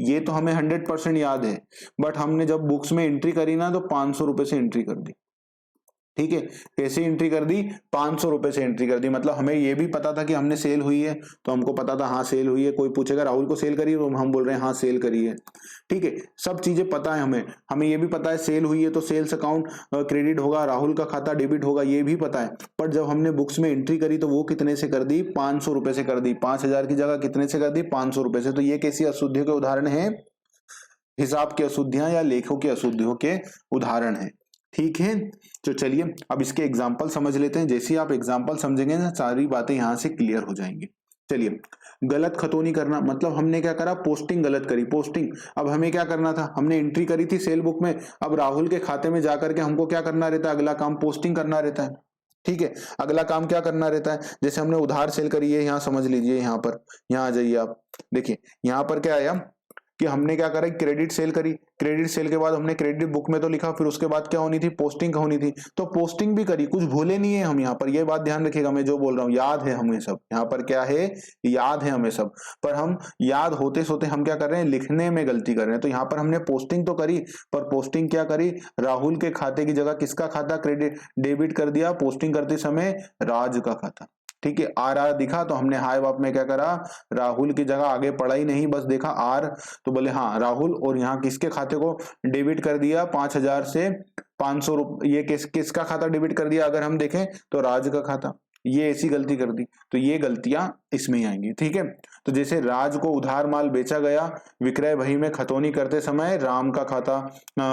ये तो हमें 100% याद है। बट हमने जब बुक्स में एंट्री करी ना, तो 500 रुपए से एंट्री कर दी। ठीक है, कैसे एंट्री कर दी, 500 रुपए से एंट्री कर दी। मतलब हमें यह भी पता था कि हमने सेल हुई है, तो हमको पता था हाँ सेल हुई है। कोई पूछेगा राहुल को सेल करी है, तो हम बोल रहे हैं हाँ सेल करी है। ठीक है, सब चीजें पता है हमें ये भी पता है सेल हुई है तो सेल्स अकाउंट क्रेडिट होगा, राहुल का खाता डेबिट होगा, ये भी पता है। पर जब हमने बुक्स में एंट्री करी तो वो कितने से कर दी, 500 रुपए से कर दी। 5,000 की जगह कितने से कर दी, 500 रुपए से। तो ये कैसी अशुद्धियों के उदाहरण है, हिसाब की अशुद्धियां या लेखों की अशुद्धियों के उदाहरण है। ठीक है, तो चलिए अब इसके एग्जाम्पल समझ लेते हैं। जैसे ही आप एग्जाम्पल समझेंगे ना, सारी बातें यहां से क्लियर हो जाएंगी। चलिए, गलत खतौनी करना मतलब हमने क्या करा, पोस्टिंग गलत करी। पोस्टिंग, अब हमें क्या करना था, हमने एंट्री करी थी सेल बुक में। अब राहुल के खाते में जाकर के हमको क्या करना रहता है, अगला काम पोस्टिंग करना रहता है। ठीक है, अगला काम क्या करना रहता है, जैसे हमने उधार सेल करी है, यहाँ समझ लीजिए, यहाँ पर, यहाँ आ जाइए आप, देखिए यहाँ पर क्या आया कि हमने क्या करा, क्रेडिट सेल करी। क्रेडिट सेल के बाद हमने क्रेडिट बुक में तो लिखा, फिर उसके बाद क्या होनी थी, पोस्टिंग होनी थी। तो पोस्टिंग भी करी, कुछ भूले नहीं है हम यहाँ पर। ये बात ध्यान रखिएगा, मैं जो बोल रहा हूँ याद है हमें सब। यहाँ पर क्या है, याद है हमें सब। पर हम याद होते सोते हम क्या कर रहे हैं, लिखने में गलती कर रहे हैं। तो यहाँ पर हमने पोस्टिंग तो करी, पर पोस्टिंग क्या करी, राहुल के खाते की जगह किसका खाता क्रेडिट डेबिट कर दिया, पोस्टिंग करते समय राज का खाता। ठीक है, आर दिखा तो हमने हाय बाप में क्या करा, राहुल की जगह आगे पढ़ा ही नहीं, बस देखा आर, तो बोले हाँ राहुल, और यहाँ किसके खाते को डेबिट कर दिया, 5,000 से 500 रुपये। ये किसका खाता डेबिट कर दिया, अगर हम देखें तो राज का खाता। ये ऐसी गलती कर दी, तो ये गलतियां इसमें ही आएंगी। ठीक है, तो जैसे राज को उधार माल बेचा गया, विक्रय बही में खतौनी करते समय राम का खाता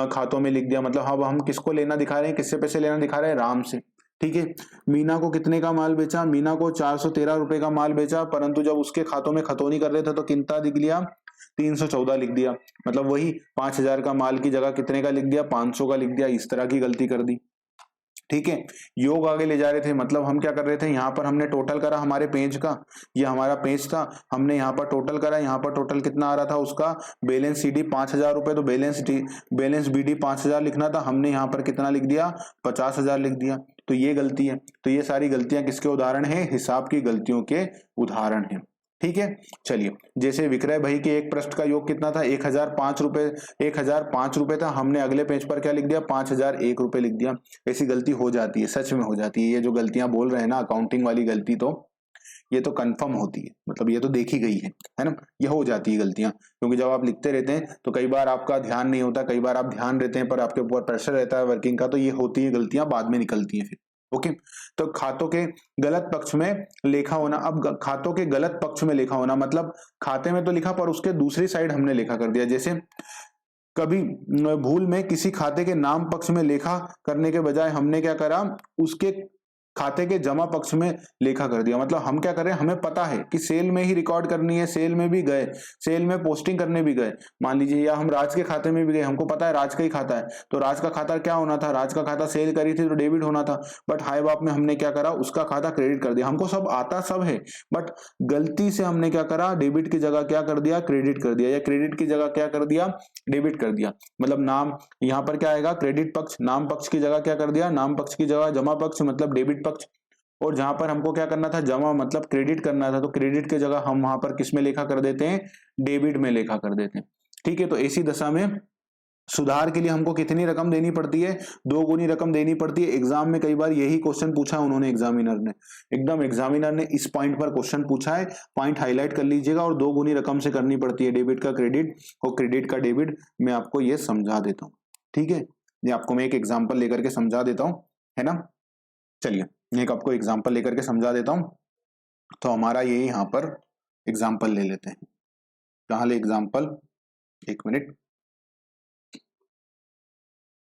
खातों में लिख दिया, मतलब अब हम किसको लेना दिखा रहे हैं, किससे पैसे लेना दिखा रहे हैं, राम से। ठीक है, मीना को कितने का माल बेचा, मीना को 413 रुपए का माल बेचा, परंतु जब उसके खातों में खतौनी कर रहे थे तो कितना लिख लिया, 314 लिख दिया, मतलब वही 5000 का माल की जगह कितने का लिख दिया, 500 का लिख दिया, इस तरह की गलती कर दी। ठीक है, योग आगे ले जा रहे थे, मतलब हम क्या कर रहे थे, यहाँ पर हमने टोटल करा हमारे पेज का, ये हमारा पेज था, हमने यहाँ पर टोटल करा, यहाँ पर टोटल कितना आ रहा था उसका, बैलेंस सीडी 5000 रुपए, तो बैलेंस बीडी 5000 लिखना था, हमने यहाँ पर कितना लिख दिया, 50,000 लिख दिया, तो ये गलती है। तो ये सारी गलतियां किसके उदाहरण है, हिसाब की गलतियों के उदाहरण है। ठीक है, चलिए, जैसे विक्रय बही के एक पृष्ठ का योग कितना था, 1005 रुपए, 1005 रुपए था, हमने अगले पेज पर क्या लिख दिया, 5001 रुपए लिख दिया। ऐसी गलती हो जाती है, सच में हो जाती है, ये जो गलतियां बोल रहे हैं ना अकाउंटिंग वाली गलती, तो ये तो कंफर्म होती है, मतलब ये तो देखी गई है ना, ये हो जाती है गलतियां, क्योंकि जब आप लिखते रहते हैं तो कई बार आपका ध्यान नहीं होता, कई बार आप ध्यान रहते हैं पर आपके ऊपर प्रेशर रहता है वर्किंग का, तो ये होती है गलतियां, बाद में निकलती है फिर। ओके, तो खातों के गलत पक्ष में लेखा होना, अब खातों के गलत पक्ष में लेखा होना मतलब खाते में तो लिखा पर उसके दूसरी साइड हमने लेखा कर दिया। जैसे कभी भूल में किसी खाते के नाम पक्ष में लेखा करने के बजाय हमने क्या करा, उसके खाते के जमा पक्ष में लेखा कर दिया। मतलब हम क्या कर रहे हैं, हमें पता है कि सेल में ही रिकॉर्ड करनी है, सेल में भी गए, सेल में पोस्टिंग करने भी गए मान लीजिए, या हम राज के खाते में भी गए, हमको पता है राज का ही खाता है, तो राज का खाता क्या होना था, राज का खाता सेल करी थी तो डेबिट होना था, बट हाई बाप में हमने क्या करा, उसका खाता क्रेडिट कर दिया। हमको सब आता सब है, बट गलती से हमने क्या करा, डेबिट की जगह क्या कर दिया, क्रेडिट कर दिया, या क्रेडिट की जगह क्या कर दिया, डेबिट कर दिया। मतलब नाम यहाँ पर क्या आएगा, क्रेडिट पक्ष, नाम पक्ष की जगह क्या कर दिया, नाम पक्ष की जगह जमा पक्ष मतलब डेबिट पक्ष, और जहां पर हमको क्या करना था, जमा मतलब क्रेडिट करना था, तो क्रेडिट की जगह हम वहां पर किस में लेखा कर देते हैं, डेबिट में लेखा कर देते हैं। ठीक है, तो ऐसी दशा में सुधार के लिए हमको कितनी रकम देनी पड़ती है, 2 गुनी रकम देनी पड़ती है। एग्जाम में कई बार यही क्वेश्चन पूछा उन्होंने, एग्जामिनर ने, एकदम एग्जामिनर ने इस पॉइंट पर क्वेश्चन पूछा है, पॉइंट हाईलाइट कर लीजिएगा, और 2 गुनी रकम से करनी पड़ती है, डेबिट का क्रेडिट और क्रेडिट का डेबिट। मैं आपको ये समझा देता हूँ, ठीक है, ये आपको मैं एक एग्जाम्पल लेकर के समझा देता हूँ, है ना। चलिए एक आपको एग्जाम्पल लेकर के समझा देता हूं। तो हमारा ये यहाँ पर एग्जाम्पल ले लेते हैं, कहाँ ले एग्जाम्पल, एक मिनट,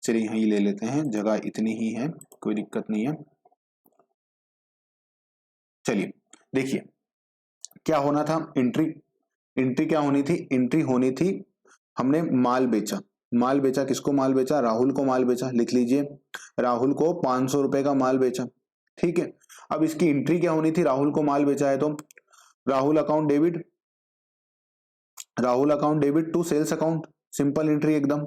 चलिए यहीं ले लेते हैं, जगह इतनी ही है, कोई दिक्कत नहीं है। चलिए देखिए क्या होना था, एंट्री क्या होनी थी, एंट्री होनी थी, हमने माल बेचा, माल बेचा, किसको माल बेचा, राहुल को माल बेचा, लिख लीजिए, राहुल को 500 रुपए का माल बेचा। ठीक है, अब इसकी एंट्री क्या होनी थी, राहुल को माल बेचा है तो Rahul account debit, Rahul account debit to sales account, simple entry एकदम,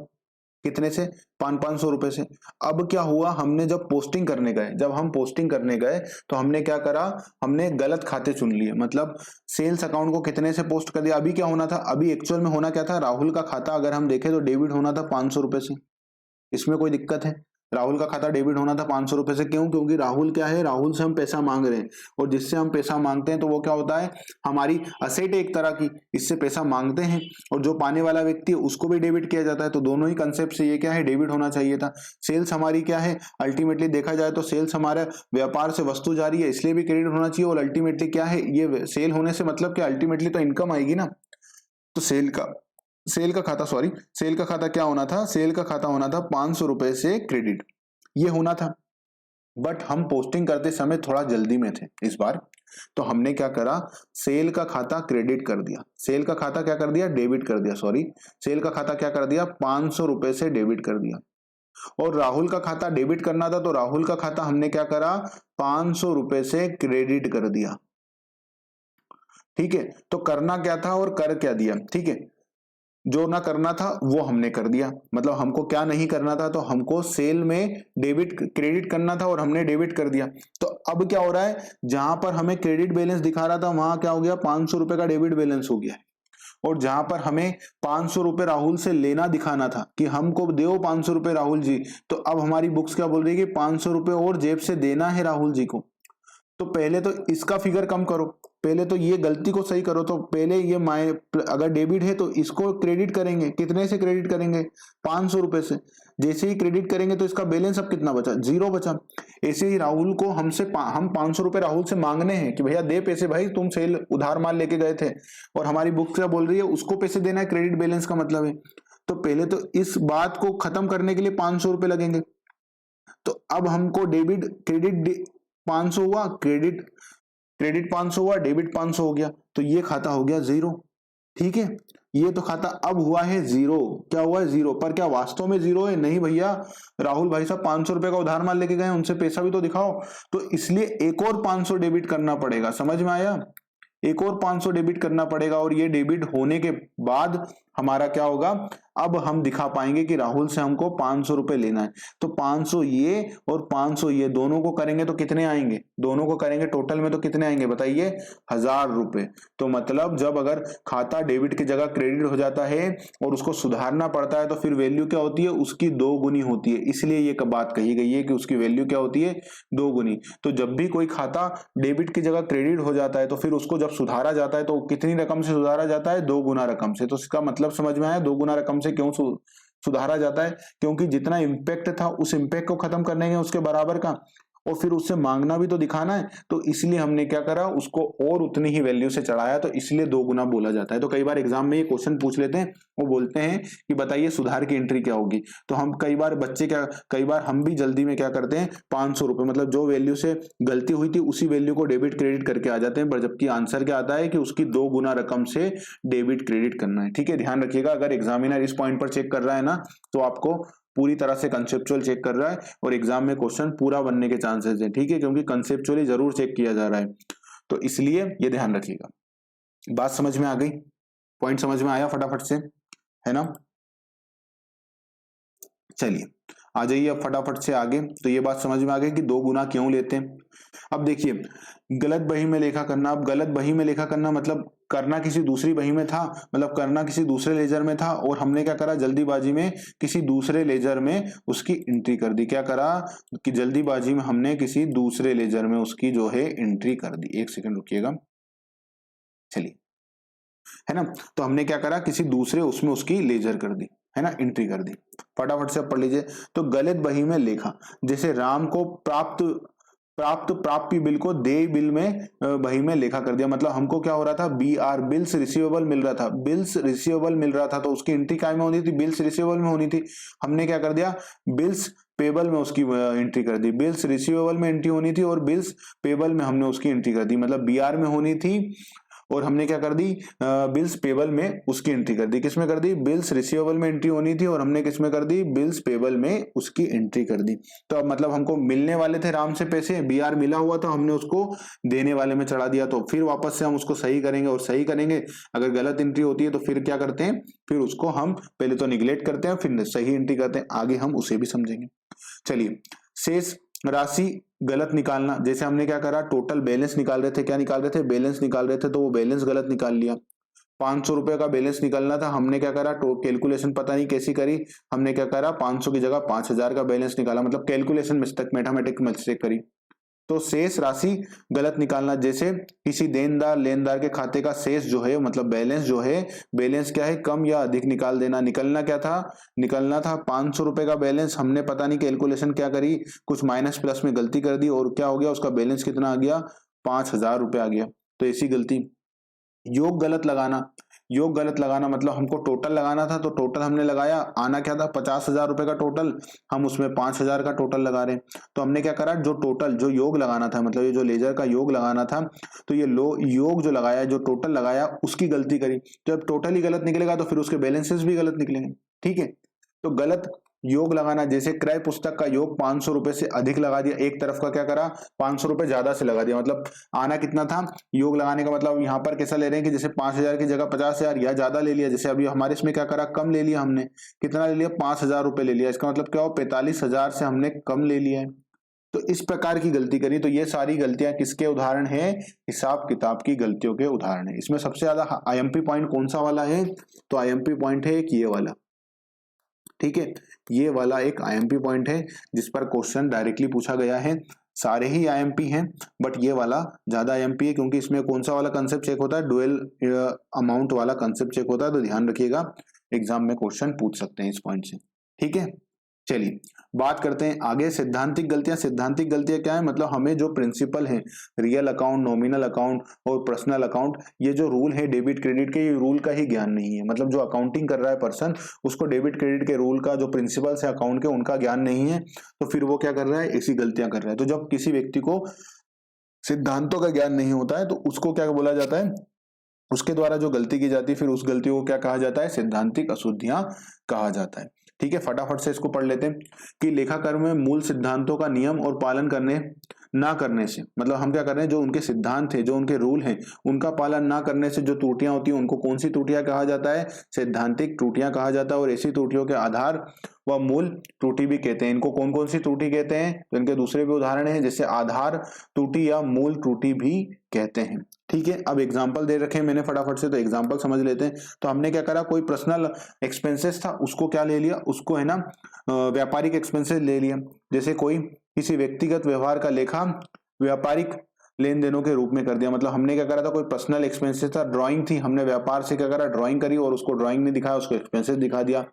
कितने से, 500 रुपए से। अब क्या हुआ, हमने जब पोस्टिंग करने गए, जब हम पोस्टिंग करने गए तो हमने क्या करा, हमने गलत खाते चुन लिए, मतलब सेल्स अकाउंट को कितने से पोस्ट कर दिया। अभी क्या होना था, अभी एक्चुअल में होना क्या था, राहुल का खाता अगर हम देखें तो डेबिट होना था 500 रुपए से, इसमें कोई दिक्कत है, राहुल का खाता डेबिट होना था 500 रुपए से। क्यों, क्योंकि राहुल क्या है, राहुल से हम पैसा मांग रहे हैं, और जिससे हम पैसा मांगते हैं तो वो क्या होता है, हमारी असेट एक तरह की, इससे पैसा मांगते हैं, और जो पाने वाला व्यक्ति है उसको भी डेबिट किया जाता है, तो दोनों ही कंसेप्ट से ये क्या है, डेबिट होना चाहिए था। सेल्स हमारी क्या है, अल्टीमेटली देखा जाए तो सेल्स हमारा व्यापार से वस्तु जा रही है, इसलिए भी क्रेडिट होना चाहिए, और अल्टीमेटली क्या है, ये सेल होने से मतलब क्या, अल्टीमेटली तो इनकम आएगी ना, तो सेल का खाता, सॉरी, सेल का खाता क्या होना था, सेल का खाता होना था 500 रुपए से क्रेडिट, ये होना था। बट हम पोस्टिंग करते समय थोड़ा जल्दी में थे इस बार, तो हमने क्या करा, सेल का खाता क्रेडिट कर दिया, सेल का खाता क्या कर दिया, डेबिट कर दिया, सॉरी, सेल का खाता क्या कर दिया, 500 रुपए से डेबिट कर दिया। और राहुल का खाता डेबिट करना था, तो राहुल का खाता हमने क्या करा, 500 रुपए से क्रेडिट कर दिया। ठीक है, तो करना क्या था और कर क्या दिया, ठीक है, जो ना करना था वो हमने कर दिया, मतलब हमको क्या नहीं करना था, तो हमको सेल में डेबिट क्रेडिट करना था और हमने डेबिट कर दिया। तो अब क्या हो रहा है, जहां पर हमें क्रेडिट बैलेंस दिखा रहा था वहां क्या हो गया, 500 रुपए का डेबिट बैलेंस हो गया है, और जहां पर हमें 500 रुपए राहुल से लेना दिखाना था कि हमको दो 500 रुपए राहुल जी, तो अब हमारी बुक्स क्या बोल रही है कि 500 रुपए और जेब से देना है राहुल जी को। तो पहले तो इसका फिगर कम करो, पहले तो ये गलती को सही करो, तो पहले ये अगर डेबिट है तो इसको क्रेडिट करेंगे, कितने से क्रेडिट करेंगे, 500 रुपए से। जैसे ही क्रेडिट करेंगे तो इसका बैलेंस अब कितना बचा, 0 बचा। ऐसे ही राहुल को हम 500 रुपए राहुल से मांगने हैं कि भैया दे पैसे, भाई तुम सेल उधार माल लेके गए थे और हमारी बुक क्या बोल रही है, उसको पैसे देना है, क्रेडिट बैलेंस का मतलब है। तो पहले तो इस बात को खत्म करने के लिए 500 रुपए लगेंगे। तो अब हमको डेबिट क्रेडिट 500 हुआ, क्रेडिट 500 हुआ, डेबिट 500 हो गया, तो ये खाता हो गया 0। ठीक है, ये तो खाता अब हुआ है 0। क्या हुआ है, 0। पर क्या वास्तव में 0 है, नहीं भैया, राहुल भाई साहब 500 रुपए का उधार माल लेके गए, उनसे पैसा भी तो दिखाओ। तो इसलिए एक और 500 डेबिट करना पड़ेगा, समझ में आया, एक और 500 डेबिट करना पड़ेगा। और ये डेबिट होने के बाद हमारा क्या होगा, अब हम दिखा पाएंगे कि राहुल से हमको 500 रुपए लेना है। तो 500 ये और 500 ये दोनों को करेंगे तो कितने आएंगे, दोनों को करेंगे टोटल में तो कितने आएंगे बताइए, 1000 रुपए। तो मतलब जब अगर खाता डेबिट की जगह क्रेडिट हो जाता है और उसको सुधारना पड़ता है तो फिर वैल्यू क्या होती है, उसकी 2 गुनी होती है। इसलिए ये बात कही गई है कि उसकी वैल्यू क्या होती है, 2 गुनी। तो जब भी कोई खाता डेबिट की जगह क्रेडिट हो जाता है तो फिर उसको जब सुधारा जाता है तो कितनी रकम से सुधारा जाता है, 2 गुना रकम से। तो इसका मतलब समझ में आया, 2 गुना रकम से क्यों सुधारा जाता है, क्योंकि जितना इंपैक्ट था उस इंपैक्ट को खत्म करने के उसके बराबर का, और फिर उससे मांगना भी तो दिखाना है। तो इसलिए हमने क्या करा, उसको और उतनी ही वैल्यू से चढ़ाया, तो इसलिए 2 गुना बोला जाता है। तो कई बार एग्जाम में ये क्वेश्चन पूछ लेते हैं, वो बोलते हैं कि बताइए सुधार की एंट्री क्या होगी। तो हम कई बार हम भी जल्दी में क्या करते हैं, 500 रुपए मतलब जो वैल्यू से गलती हुई थी उसी वैल्यू को डेबिट क्रेडिट करके आ जाते हैं, पर जबकि आंसर क्या आता है कि उसकी 2 गुना रकम से डेबिट क्रेडिट करना है। ठीक है, ध्यान रखिएगा, अगर एग्जामिनर इस पॉइंट पर चेक कर रहा है ना, तो आपको पूरी तरह से कंसेप्चुअल चेक कर रहा है और एग्जाम में क्वेश्चन पूरा बनने के चांसेस है। ठीक है, क्योंकि कंसेप्चुअली जरूर चेक किया जा रहा है, तो इसलिए ये ध्यान रखिएगा। बात समझ में आ गई, पॉइंट समझ में आया फटाफट से, है ना। चलिए आ जाइए अब फटाफट से आगे। तो ये बात समझ में आ गई कि 2 गुना क्यों लेते हैं। अब देखिए, गलत बही में लेखा करना। अब गलत बही में लेखा करना मतलब करना किसी दूसरी बही में था, मतलब करना किसी दूसरे लेजर में था, और हमने क्या करा, जल्दीबाजी में किसी दूसरे लेजर में उसकी एंट्री कर दी। क्या करा कि जल्दीबाजी में हमने किसी दूसरे लेजर में उसकी जो है एंट्री कर दी। एक सेकंड रुकिएगा, चलिए, है ना। तो हमने क्या करा, किसी दूसरे उसमें उसकी लेजर कर दी, है ना, एंट्री कर दी। फटाफट से पढ़ लीजिए। तो गलत बही में लेखा, जैसे राम को प्राप्ति बिल को देय बिल में बही में लेखा कर दिया। मतलब हमको क्या हो रहा था, BR बिल्स रिसीवेबल मिल रहा था, बिल्स रिसीवेबल मिल रहा था, तो उसकी एंट्री क्या में होनी थी, बिल्स रिसीवेबल में होनी थी। हमने क्या कर दिया, बिल्स पेबल में उसकी एंट्री कर दी। बिल्स रिसीवेबल में एंट्री होनी थी और बिल्स पेबल में हमने उसकी एंट्री कर दी, मतलब BR में होनी थी और हमने क्या कर दी, बिल्स पेबल में उसकी एंट्री कर दी। किसमें कर दी, बिल्स रिसीवेबल में एंट्री होनी थी और हमने किसमें कर दी, बिल्स पेबल में उसकी एंट्री कर दी। तो अब मतलब हमको मिलने वाले थे राम से पैसे, BR मिला हुआ था, हमने उसको देने वाले में चढ़ा दिया। तो फिर वापस से हम उसको सही करेंगे, और सही करेंगे अगर गलत एंट्री होती है तो फिर क्या करते हैं, फिर उसको हम पहले तो निगलेक्ट करते हैं, फिर सही एंट्री करते हैं। आगे हम उसे भी समझेंगे। चलिए, शेष राशि गलत निकालना। जैसे हमने क्या करा, टोटल बैलेंस निकाल रहे थे, क्या निकाल रहे थे, बैलेंस निकाल रहे थे, तो वो बैलेंस गलत निकाल लिया। 500 रुपए का बैलेंस निकालना था, हमने क्या करा, कैलकुलेशन पता नहीं कैसी करी, हमने क्या करा, 500 की जगह 5000 का बैलेंस निकाला, मतलब कैलकुलेशन मिस्टेक, मैथमेटिक मिस्टेक करी। तो शेष राशि गलत निकालना, जैसे किसी देनदार लेनदार के खाते का शेष जो है, मतलब बैलेंस जो है, बैलेंस क्या है, कम या अधिक निकाल देना। निकलना क्या था, निकलना था 500 रुपए का बैलेंस, हमने पता नहीं कैलकुलेशन क्या करी, कुछ माइनस प्लस में गलती कर दी और क्या हो गया, उसका बैलेंस कितना आ गया, 5000 रुपए आ गया। तो ऐसी गलती। योग गलत लगाना, योग गलत लगाना मतलब हमको टोटल लगाना था, तो टोटल हमने लगाया, आना क्या था, 50,000 रुपए का टोटल, हम उसमें 5,000 का टोटल लगा रहे हैं। तो हमने क्या करा, जो टोटल जो योग लगाना था, मतलब ये जो लेजर का योग लगाना था, तो ये योग जो लगाया, जो टोटल लगाया, उसकी गलती करी। जब टोटल ही गलत निकलेगा तो फिर उसके बैलेंसेस भी गलत निकलेंगे। ठीक है, तो गलत योग लगाना, जैसे क्रय पुस्तक का योग 500 रुपए से अधिक लगा दिया, एक तरफ का क्या करा, 500 रुपए ज्यादा से लगा दिया। मतलब आना कितना था, योग लगाने का मतलब यहाँ पर कैसा ले रहे हैं कि जैसे 5000 की जगह 50,000 या ज्यादा ले लिया। जैसे अभी हमारे इसमें क्या करा, कम ले लिया, हमने कितना ले लिया, 5,000 रुपए ले लिया। इसका मतलब क्या हो, 45,000 से हमने कम ले लिया है। तो इस प्रकार की गलती करी। तो ये सारी गलतियां किसके उदाहरण है, हिसाब किताब की गलतियों के उदाहरण है। इसमें सबसे ज्यादा IMP पॉइंट कौन सा वाला है, तो IMP पॉइंट है एक ये वाला। ठीक है, ये वाला एक IMP पॉइंट है जिस पर क्वेश्चन डायरेक्टली पूछा गया है। सारे ही IMP हैं, बट ये वाला ज्यादा IMP है, क्योंकि इसमें कौन सा वाला कंसेप्ट चेक होता है, डुअल अमाउंट वाला कंसेप्ट चेक होता है। तो ध्यान रखिएगा, एग्जाम में क्वेश्चन पूछ सकते हैं इस पॉइंट से। ठीक है, चलिए बात करते हैं आगे सिद्धांतिक गलतियां। सिद्धांतिक गलतियां क्या है, मतलब हमें जो प्रिंसिपल है, रियल अकाउंट, नॉमिनल अकाउंट और पर्सनल अकाउंट, ये जो रूल है डेबिट क्रेडिट के, ये रूल का ही ज्ञान नहीं है। मतलब जो अकाउंटिंग कर रहा है पर्सन, उसको डेबिट क्रेडिट के रूल का, जो प्रिंसिपल्स है अकाउंट के, उनका ज्ञान नहीं है, तो फिर वो क्या कर रहा है, ऐसी गलतियां कर रहा है। तो जब किसी व्यक्ति को सिद्धांतों का ज्ञान नहीं होता है तो उसको क्या बोला जाता है, उसके द्वारा जो गलती की जाती है, फिर उस गलती को क्या कहा जाता है, सिद्धांतिक अशुद्धियां कहा जाता है। ठीक है, फटाफट से इसको पढ़ लेते हैं कि लेखाकर्म में मूल सिद्धांतों का नियम और पालन करने ना करने से, मतलब हम क्या कर रहे हैं, जो उनके सिद्धांत है, जो उनके रूल हैं, उनका पालन ना करने से जो त्रुटियां होती हैं, उनको कौन सी त्रुटियां कहा जाता है, सिद्धांतिक त्रुटियां कहा जाता है। और ऐसी त्रुटियों के आधार व मूल त्रुटि भी कहते हैं। इनको कौन कौन सी त्रुटि कहते हैं, तो इनके दूसरे भी उदाहरण हैं, जैसे आधार त्रुटि या मूल त्रुटि भी कहते हैं। ठीक है, अब एग्जाम्पल दे रखे हैं मैंने फटाफट से, तो एग्जाम्पल समझ लेते हैं। तो हमने क्या करा, कोई पर्सनल एक्सपेंसेस था, उसको क्या ले लिया, उसको है ना व्यापारिक एक्सपेंसेस ले लिया। जैसे कोई किसी व्यक्तिगत व्यवहार का लेखा व्यापारिक लेन देनों के रूप में कर दिया। मतलब हमने क्या करा था, कोई पर्सनल एक्सपेंसेस था, ड्राइंग थी, हमने व्यापार से क्या करा, ड्राइंग करी और उसको ड्राइंग में दिखाया, उसको एक्सपेंसेस दिखा दिया।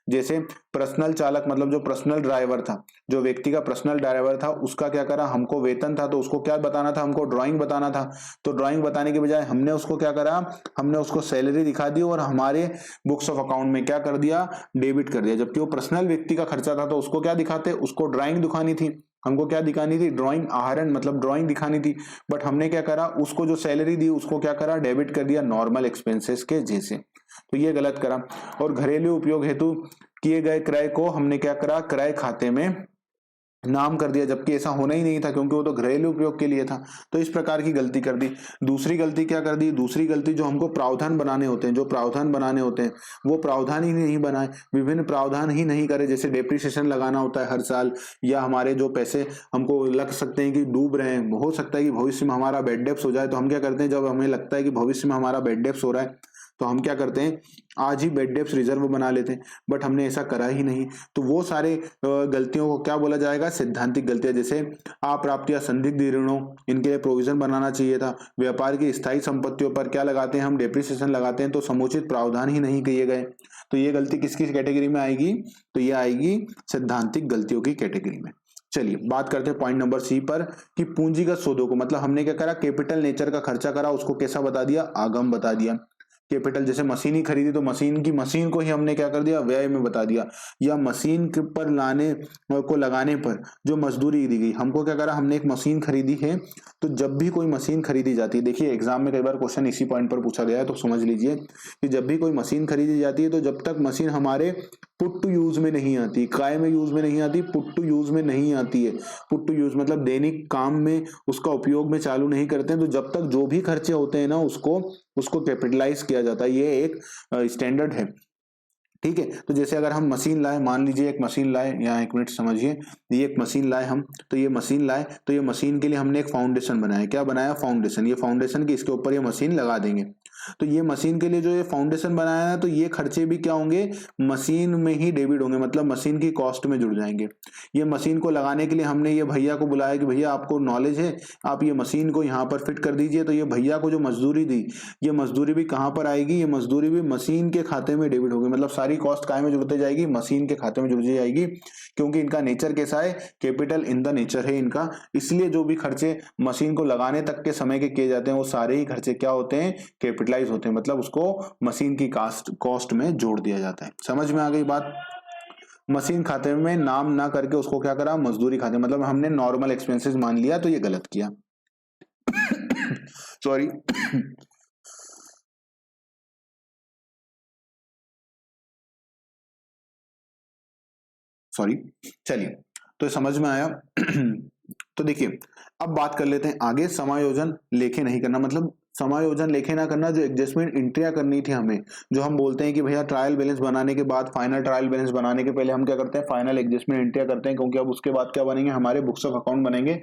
जैसे पर्सनल चालक, मतलब जो पर्सनल ड्राइवर था, जो व्यक्ति का पर्सनल ड्राइवर था, उसका क्या करा, हमको वेतन था, तो उसको क्या बताना था, हमको ड्राइंग बताना था। तो ड्राइंग बताने के बजाय हमने उसको क्या करा, हमने उसको सैलरी दिखा दी और हमारे बुक्स ऑफ अकाउंट में क्या कर दिया, डेबिट कर दिया। जबकि वो पर्सनल व्यक्ति का खर्चा था, तो उसको क्या दिखाते, उसको ड्राइंग दिखानी थी, हमको क्या दिखानी थी, ड्राइंग आहरण, मतलब ड्राइंग दिखानी थी। बट हमने क्या करा, उसको जो सैलरी दी उसको क्या करा, डेबिट कर दिया नॉर्मल एक्सपेंसेस के जैसे। तो ये गलत करा। और घरेलू उपयोग हेतु किए गए क्रय को हमने क्या करा, क्रय खाते में नाम कर दिया, जबकि ऐसा होना ही नहीं था, क्योंकि वो तो घरेलू उपयोग के लिए था। तो इस प्रकार की गलती कर दी। दूसरी गलती क्या कर दी, दूसरी गलती, जो हमको प्रावधान बनाने होते हैं, जो प्रावधान बनाने होते हैं, वो प्रावधान ही नहीं बनाए, विभिन्न प्रावधान ही नहीं करे। जैसे डेप्रिसिएशन लगाना होता है हर साल, या हमारे जो पैसे हमको लग सकते हैं कि डूब रहे हैं, हो सकता है कि भविष्य में हमारा बैड डेप्स हो जाए, तो हम क्या करते हैं, जब हमें लगता है कि भविष्य में हमारा बैड डेप्स हो रहा है, तो हम क्या करते हैं, आज ही बैड डेप्स रिजर्व बना लेते हैं। बट हमने ऐसा करा ही नहीं। तो वो सारे गलतियों को क्या बोला जाएगा, सिद्धांतिक गलतियां। जैसे अप्राप्त या संदिग्ध ऋणों, इनके लिए प्रोविजन बनाना चाहिए था। व्यापार की स्थायी संपत्तियों पर क्या लगाते हैं, हम डेप्रिसिएशन लगाते हैं, तो समुचित प्रावधान ही नहीं किए गए। तो ये गलती किसकी कैटेगरी में आएगी, तो ये आएगी सिद्धांतिक गलतियों की कैटेगरी में। चलिए बात करते हैं पॉइंट नंबर सी पर, कि पूंजीगत सौदों को, मतलब हमने क्या करा, कैपिटल नेचर का खर्चा करा, उसको कैसा बता दिया, आगम बता दिया। कैपिटल, जैसे मशीन ही खरीदी, तो मशीन को ही हमने क्या कर दिया, व्यय में बता दिया। या मशीन के पर लाने को लगाने पर जो मजदूरी दी गई, हमको क्या करा, हमने एक मशीन खरीदी है। तो जब भी कोई मशीन खरीदी जाती है, देखिए एग्जाम में कई बार क्वेश्चन इसी पॉइंट पर पूछा गया है, तो समझ लीजिए कि जब भी कोई मशीन खरीदी जाती है, तो जब तक मशीन हमारे पुट टू यूज में नहीं आती, काय में यूज में नहीं आती, पुट टू यूज में नहीं आती है। पुट टू यूज मतलब दैनिक काम में उसका उपयोग में चालू नहीं करते हैं, तो जब तक जो भी खर्चे होते हैं ना, उसको कैपिटलाइज किया जाता है। ये एक स्टैंडर्ड है। ठीक है, तो जैसे अगर हम मशीन लाए, मान लीजिए एक मशीन लाए, यहाँ एक मिनट समझिए, ये एक मशीन लाए हम, तो ये मशीन लाए, तो ये मशीन के लिए हमने एक फाउंडेशन बनाया। क्या बनाया, फाउंडेशन। ये फाउंडेशन की इसके ऊपर ये मशीन लगा देंगे। तो ये मशीन के लिए जो ये फाउंडेशन बनाया है, तो ये खर्चे भी क्या होंगे, मशीन में ही डेबिट होंगे, मतलब मशीन की कॉस्ट में जुड़ जाएंगे। ये मशीन को लगाने के लिए हमने ये भैया को बुलाया कि भैया आपको नॉलेज है, आप ये मशीन को यहाँ पर फिट कर दीजिए। तो ये भैया को जो मजदूरी दी, ये मजदूरी भी कहाँ पर आएगी, ये मजदूरी भी मशीन के खाते में डेबिट होगी। मतलब सारी कॉस्ट काय में जुड़ते जाएगी, मशीन के खाते में जुड़ जाएगी, क्योंकि इनका नेचर कैसा है, कैपिटल इन द नेचर है इनका। इसलिए जो भी खर्चे मशीन को लगाने तक के समय के किए जाते हैं, वो सारे ही खर्चे क्या होते हैं, कैपिटलाइज होते हैं, मतलब उसको मशीन की कॉस्ट में जोड़ दिया जाता है। समझ में आ गई बात। मशीन खाते में नाम ना करके उसको क्या करा, मजदूरी खाते, मतलब हमने नॉर्मल एक्सपेंसेस मान लिया, तो ये गलत किया। सॉरी। सॉरी। चलिए, तो समझ में आया। तो देखिए, अब बात कर लेते हैं आगे, समायोजन लेखे नहीं करना। मतलब समायोजन लेखे ना करना, जो एडजस्टमेंट एंट्रियां करनी थी हमें, जो हम बोलते हैं कि भैया ट्रायल बैलेंस बनाने के बाद, फाइनल ट्रायल बैलेंस बनाने के पहले हम क्या करते हैं, फाइनल एडजस्टमेंट एंट्रियां करते हैं, क्योंकि अब उसके बाद क्या बनेंगे, हमारे बुक्स ऑफ अकाउंट बनेंगे।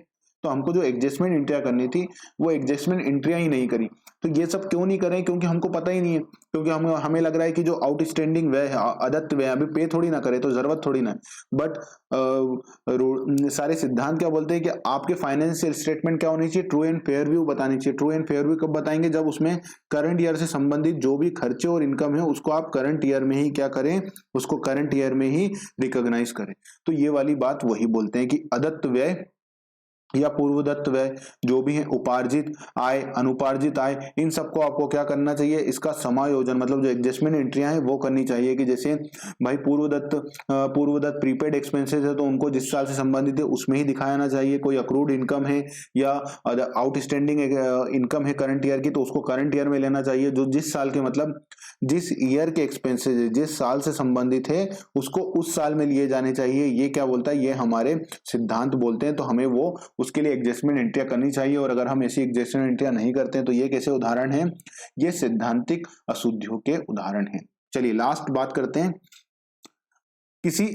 तो हमको जो एडजस्टमेंट एंट्रियां करनी थी वो एडजस्टमेंट एंट्रियां ही नहीं करी। तो ये सब क्यों नहीं करें? क्योंकि हमको पता ही नहीं है, क्योंकि हमें लग रहा है कि जो आउटस्टैंडिंग व्यय है, अदत्त व्यय, अभी पे थोड़ी ना करे तो जरूरत थोड़ी ना है। बट सारे सिद्धांत क्या बोलते हैं कि आपके फाइनेंशियल स्टेटमेंट क्या होनी चाहिए? ट्रू एंड फेयर व्यू बतानी चाहिए। ट्रू एंड फेयर व्यू कब बताएंगे? जब उसमें करंट ईयर से संबंधित जो भी खर्चे और इनकम है उसको आप करंट ईयर में ही क्या करें, उसको करंट ईयर में ही रिकॉग्नाइज करें। तो ये वाली बात वही बोलते हैं कि अदत्त व्यय या पूर्वदत्त व्यय जो भी है, उपार्जित आय, अनुपार्जित आय, इन सबको आपको क्या करना चाहिए? इसका समायोजन, मतलब जो एडजस्टमेंट एंट्रियां हैं वो करनी चाहिए। कि जैसे भाई पूर्वदत्त प्रीपेड एक्सपेंसेस है तो उनको जिस साल से संबंधित है उसमें ही दिखाना चाहिए। कोई अक्रूड इनकम है या आउटस्टैंडिंग इनकम है करंट ईयर की तो उसको करंट ईयर में लेना चाहिए। जो जिस साल के, मतलब जिस ईयर के एक्सपेंसेस है, जिस साल से संबंधित है उसको उस साल में लिए जाने चाहिए। ये क्या बोलता है? ये हमारे सिद्धांत बोलते हैं। तो हमें वो उसके लिए एडजस्टमेंट एंट्रियां करनी चाहिए। और अगर हम ऐसी एडजस्टमेंट एंट्रियां नहीं करते हैं तो ये कैसे उदाहरण है? ये सिद्धांतिक अशुद्धियों के उदाहरण हैं। चलिए लास्ट बात करते हैं। किसी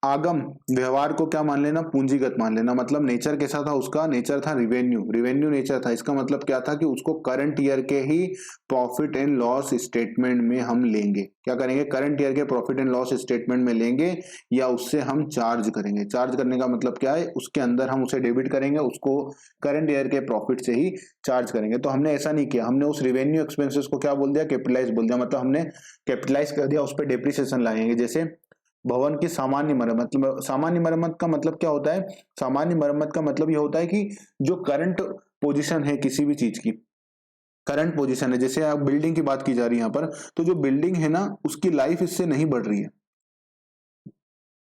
आगम व्यवहार को क्या मान लेना? पूंजीगत मान लेना। मतलब नेचर कैसा था उसका? नेचर था रिवेन्यू नेचर था। इसका मतलब क्या था कि उसको करंट ईयर के ही प्रॉफिट एंड लॉस स्टेटमेंट में हम लेंगे। क्या करेंगे? करंट ईयर के प्रॉफिट एंड लॉस स्टेटमेंट में लेंगे या उससे हम चार्ज करेंगे। चार्ज करने का मतलब क्या है? उसके अंदर हम उसे डेबिट करेंगे, उसको करंट ईयर के प्रॉफिट से ही चार्ज करेंगे। तो हमने ऐसा नहीं किया, हमने उस रिवेन्यू एक्सपेंसेस को क्या बोल दिया? कैपिटलाइज बोल दिया। मतलब हमने कैपिटलाइज कर दिया, उस पर डेप्रिसिएशन लगाएंगे। जैसे भवन की सामान्य मरम्मत। सामान्य मरम्मत का मतलब क्या होता है? सामान्य मरम्मत का मतलब ये होता है कि जो करंट पोजीशन है किसी भी चीज की, करंट पोजीशन है, जैसे आप बिल्डिंग की बात की जा रही है यहाँ पर, तो जो बिल्डिंग है ना उसकी लाइफ इससे नहीं बढ़ रही है।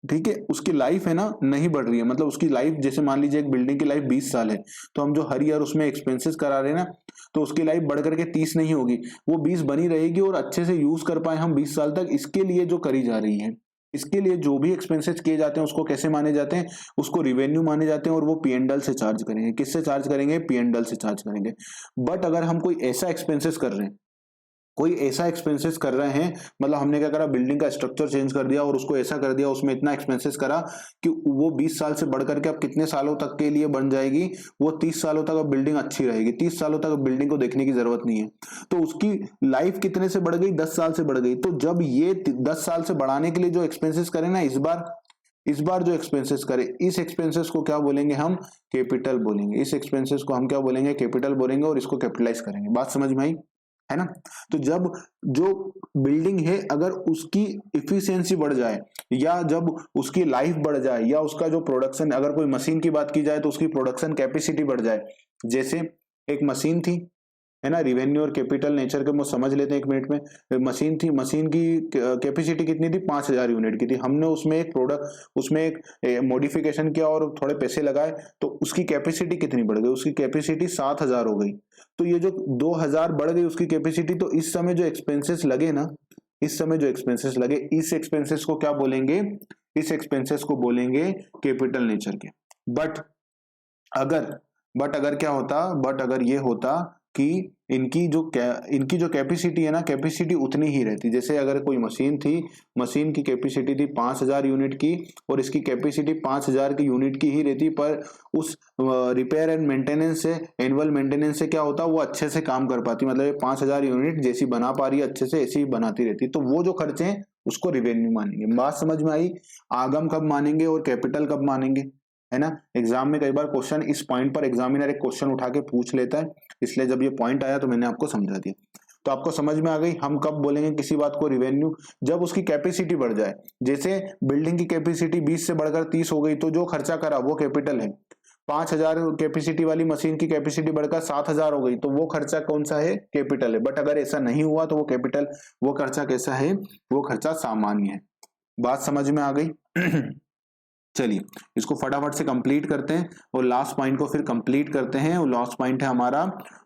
ठीक है, उसकी लाइफ है ना नहीं बढ़ रही है। मतलब उसकी लाइफ, जैसे मान लीजिए एक बिल्डिंग की लाइफ 20 साल है तो हम जो हर ईयर उसमें एक्सपेंसेस करा रहे हैं ना, तो उसकी लाइफ बढ़ करके 30 नहीं होगी, वो 20 बनी रहेगी और अच्छे से यूज कर पाए हम 20 साल तक। इसके लिए जो करी जा रही है, इसके लिए जो भी एक्सपेंसेस किए जाते हैं उसको कैसे माने जाते हैं? उसको रिवेन्यू माने जाते हैं और वो पी&एल से चार्ज करेंगे। किससे चार्ज करेंगे? पी&एल से चार्ज करेंगे। बट अगर हम कोई ऐसा एक्सपेंसेस कर रहे हैं, कोई ऐसा एक्सपेंसेस कर रहे हैं, मतलब हमने क्या करा? बिल्डिंग का स्ट्रक्चर चेंज कर दिया और उसको ऐसा कर दिया, उसमें इतना एक्सपेंसेस करा कि वो 20 साल से बढ़ करके अब कितने सालों तक के लिए बन जाएगी? वो 30 सालों तक अब बिल्डिंग अच्छी रहेगी। 30 सालों तक अब बिल्डिंग को देखने की जरूरत नहीं है। तो उसकी लाइफ कितने से बढ़ गई? 10 साल से बढ़ गई। तो जब ये 10 साल से बढ़ाने के लिए जो एक्सपेंसेस करें ना, इस बार जो एक्सपेंसेस करें, इस एक्सपेंसेस को क्या बोलेंगे हम? कैपिटल बोलेंगे। इस एक्सपेंसेस को हम क्या बोलेंगे? कैपिटल बोलेंगे और इसको कैपिटलाइज करेंगे। बात समझ में आई है ना? तो जब जो बिल्डिंग है अगर उसकी इफिशियंसी बढ़ जाए या जब उसकी लाइफ बढ़ जाए या उसका जो प्रोडक्शन, अगर कोई मशीन की बात की जाए तो उसकी प्रोडक्शन कैपेसिटी बढ़ जाए। जैसे एक मशीन थी, है ना, रिवेन्यू और कैपिटल नेचर के वो समझ लेते हैं 1 मिनट में। मशीन थी, मशीन की कैपेसिटी कितनी थी? 5000 यूनिट की थी। हमने उसमें एक प्रोडक्ट, उसमें एक मॉडिफिकेशन किया और थोड़े पैसे लगाए तो उसकी कैपेसिटी कितनी बढ़ गई? उसकी कैपेसिटी 7000 हो गई। तो ये जो 2000 बढ़ गई उसकी कैपेसिटी, तो इस समय जो एक्सपेंसेस लगे ना, इस समय जो एक्सपेंसेस लगे, इस एक्सपेंसेस को क्या बोलेंगे? इस एक्सपेंसेस को बोलेंगे कैपिटल नेचर के। बट अगर बट अगर क्या होता? बट अगर ये होता कि इनकी जो कैपेसिटी है ना, कैपेसिटी उतनी ही रहती। जैसे अगर कोई मशीन थी, मशीन की कैपेसिटी थी 5000 यूनिट की और इसकी कैपेसिटी 5000 की यूनिट की ही रहती, पर उस रिपेयर एंड मेंटेनेंस से, एनुअल मेंटेनेंस से क्या होता? वो अच्छे से काम कर पाती। मतलब ये 5000 यूनिट जैसी बना पा रही है अच्छे से, ऐसी ही बनाती रहती। तो वो जो खर्चे हैं उसको रिवेन्यू मानेंगे। बात समझ में आई? आगम कब मानेंगे और कैपिटल कब मानेंगे, है ना? एग्जाम में कई बार क्वेश्चन इस पॉइंट पर, एग्जामिनर एक क्वेश्चन उठा के पूछ लेता है, इसलिए जब ये पॉइंट आया तो मैंने आपको समझा दिया। तो आपको समझ में आ गई हम कब बोलेंगे किसी बात को रिवेन्यू? जब उसकी कैपेसिटी बढ़ जाए। जैसे बिल्डिंग की कैपेसिटी 20 से बढ़कर 30 हो गई तो जो खर्चा करा वो कैपिटल है। 5000 कैपेसिटी वाली मशीन की कैपेसिटी बढ़कर 7000 हो गई तो वो खर्चा कौन सा है? कैपिटल है। बट अगर ऐसा नहीं हुआ तो वो कैपिटल, वो खर्चा कैसा है? वो खर्चा सामान्य है। बात समझ में आ गई? चलिए इसको फटाफट से कंप्लीट करते हैं और लास्ट पॉइंट को फिर कंप्लीट करते हैं। और लास्ट पॉइंट है हमारा,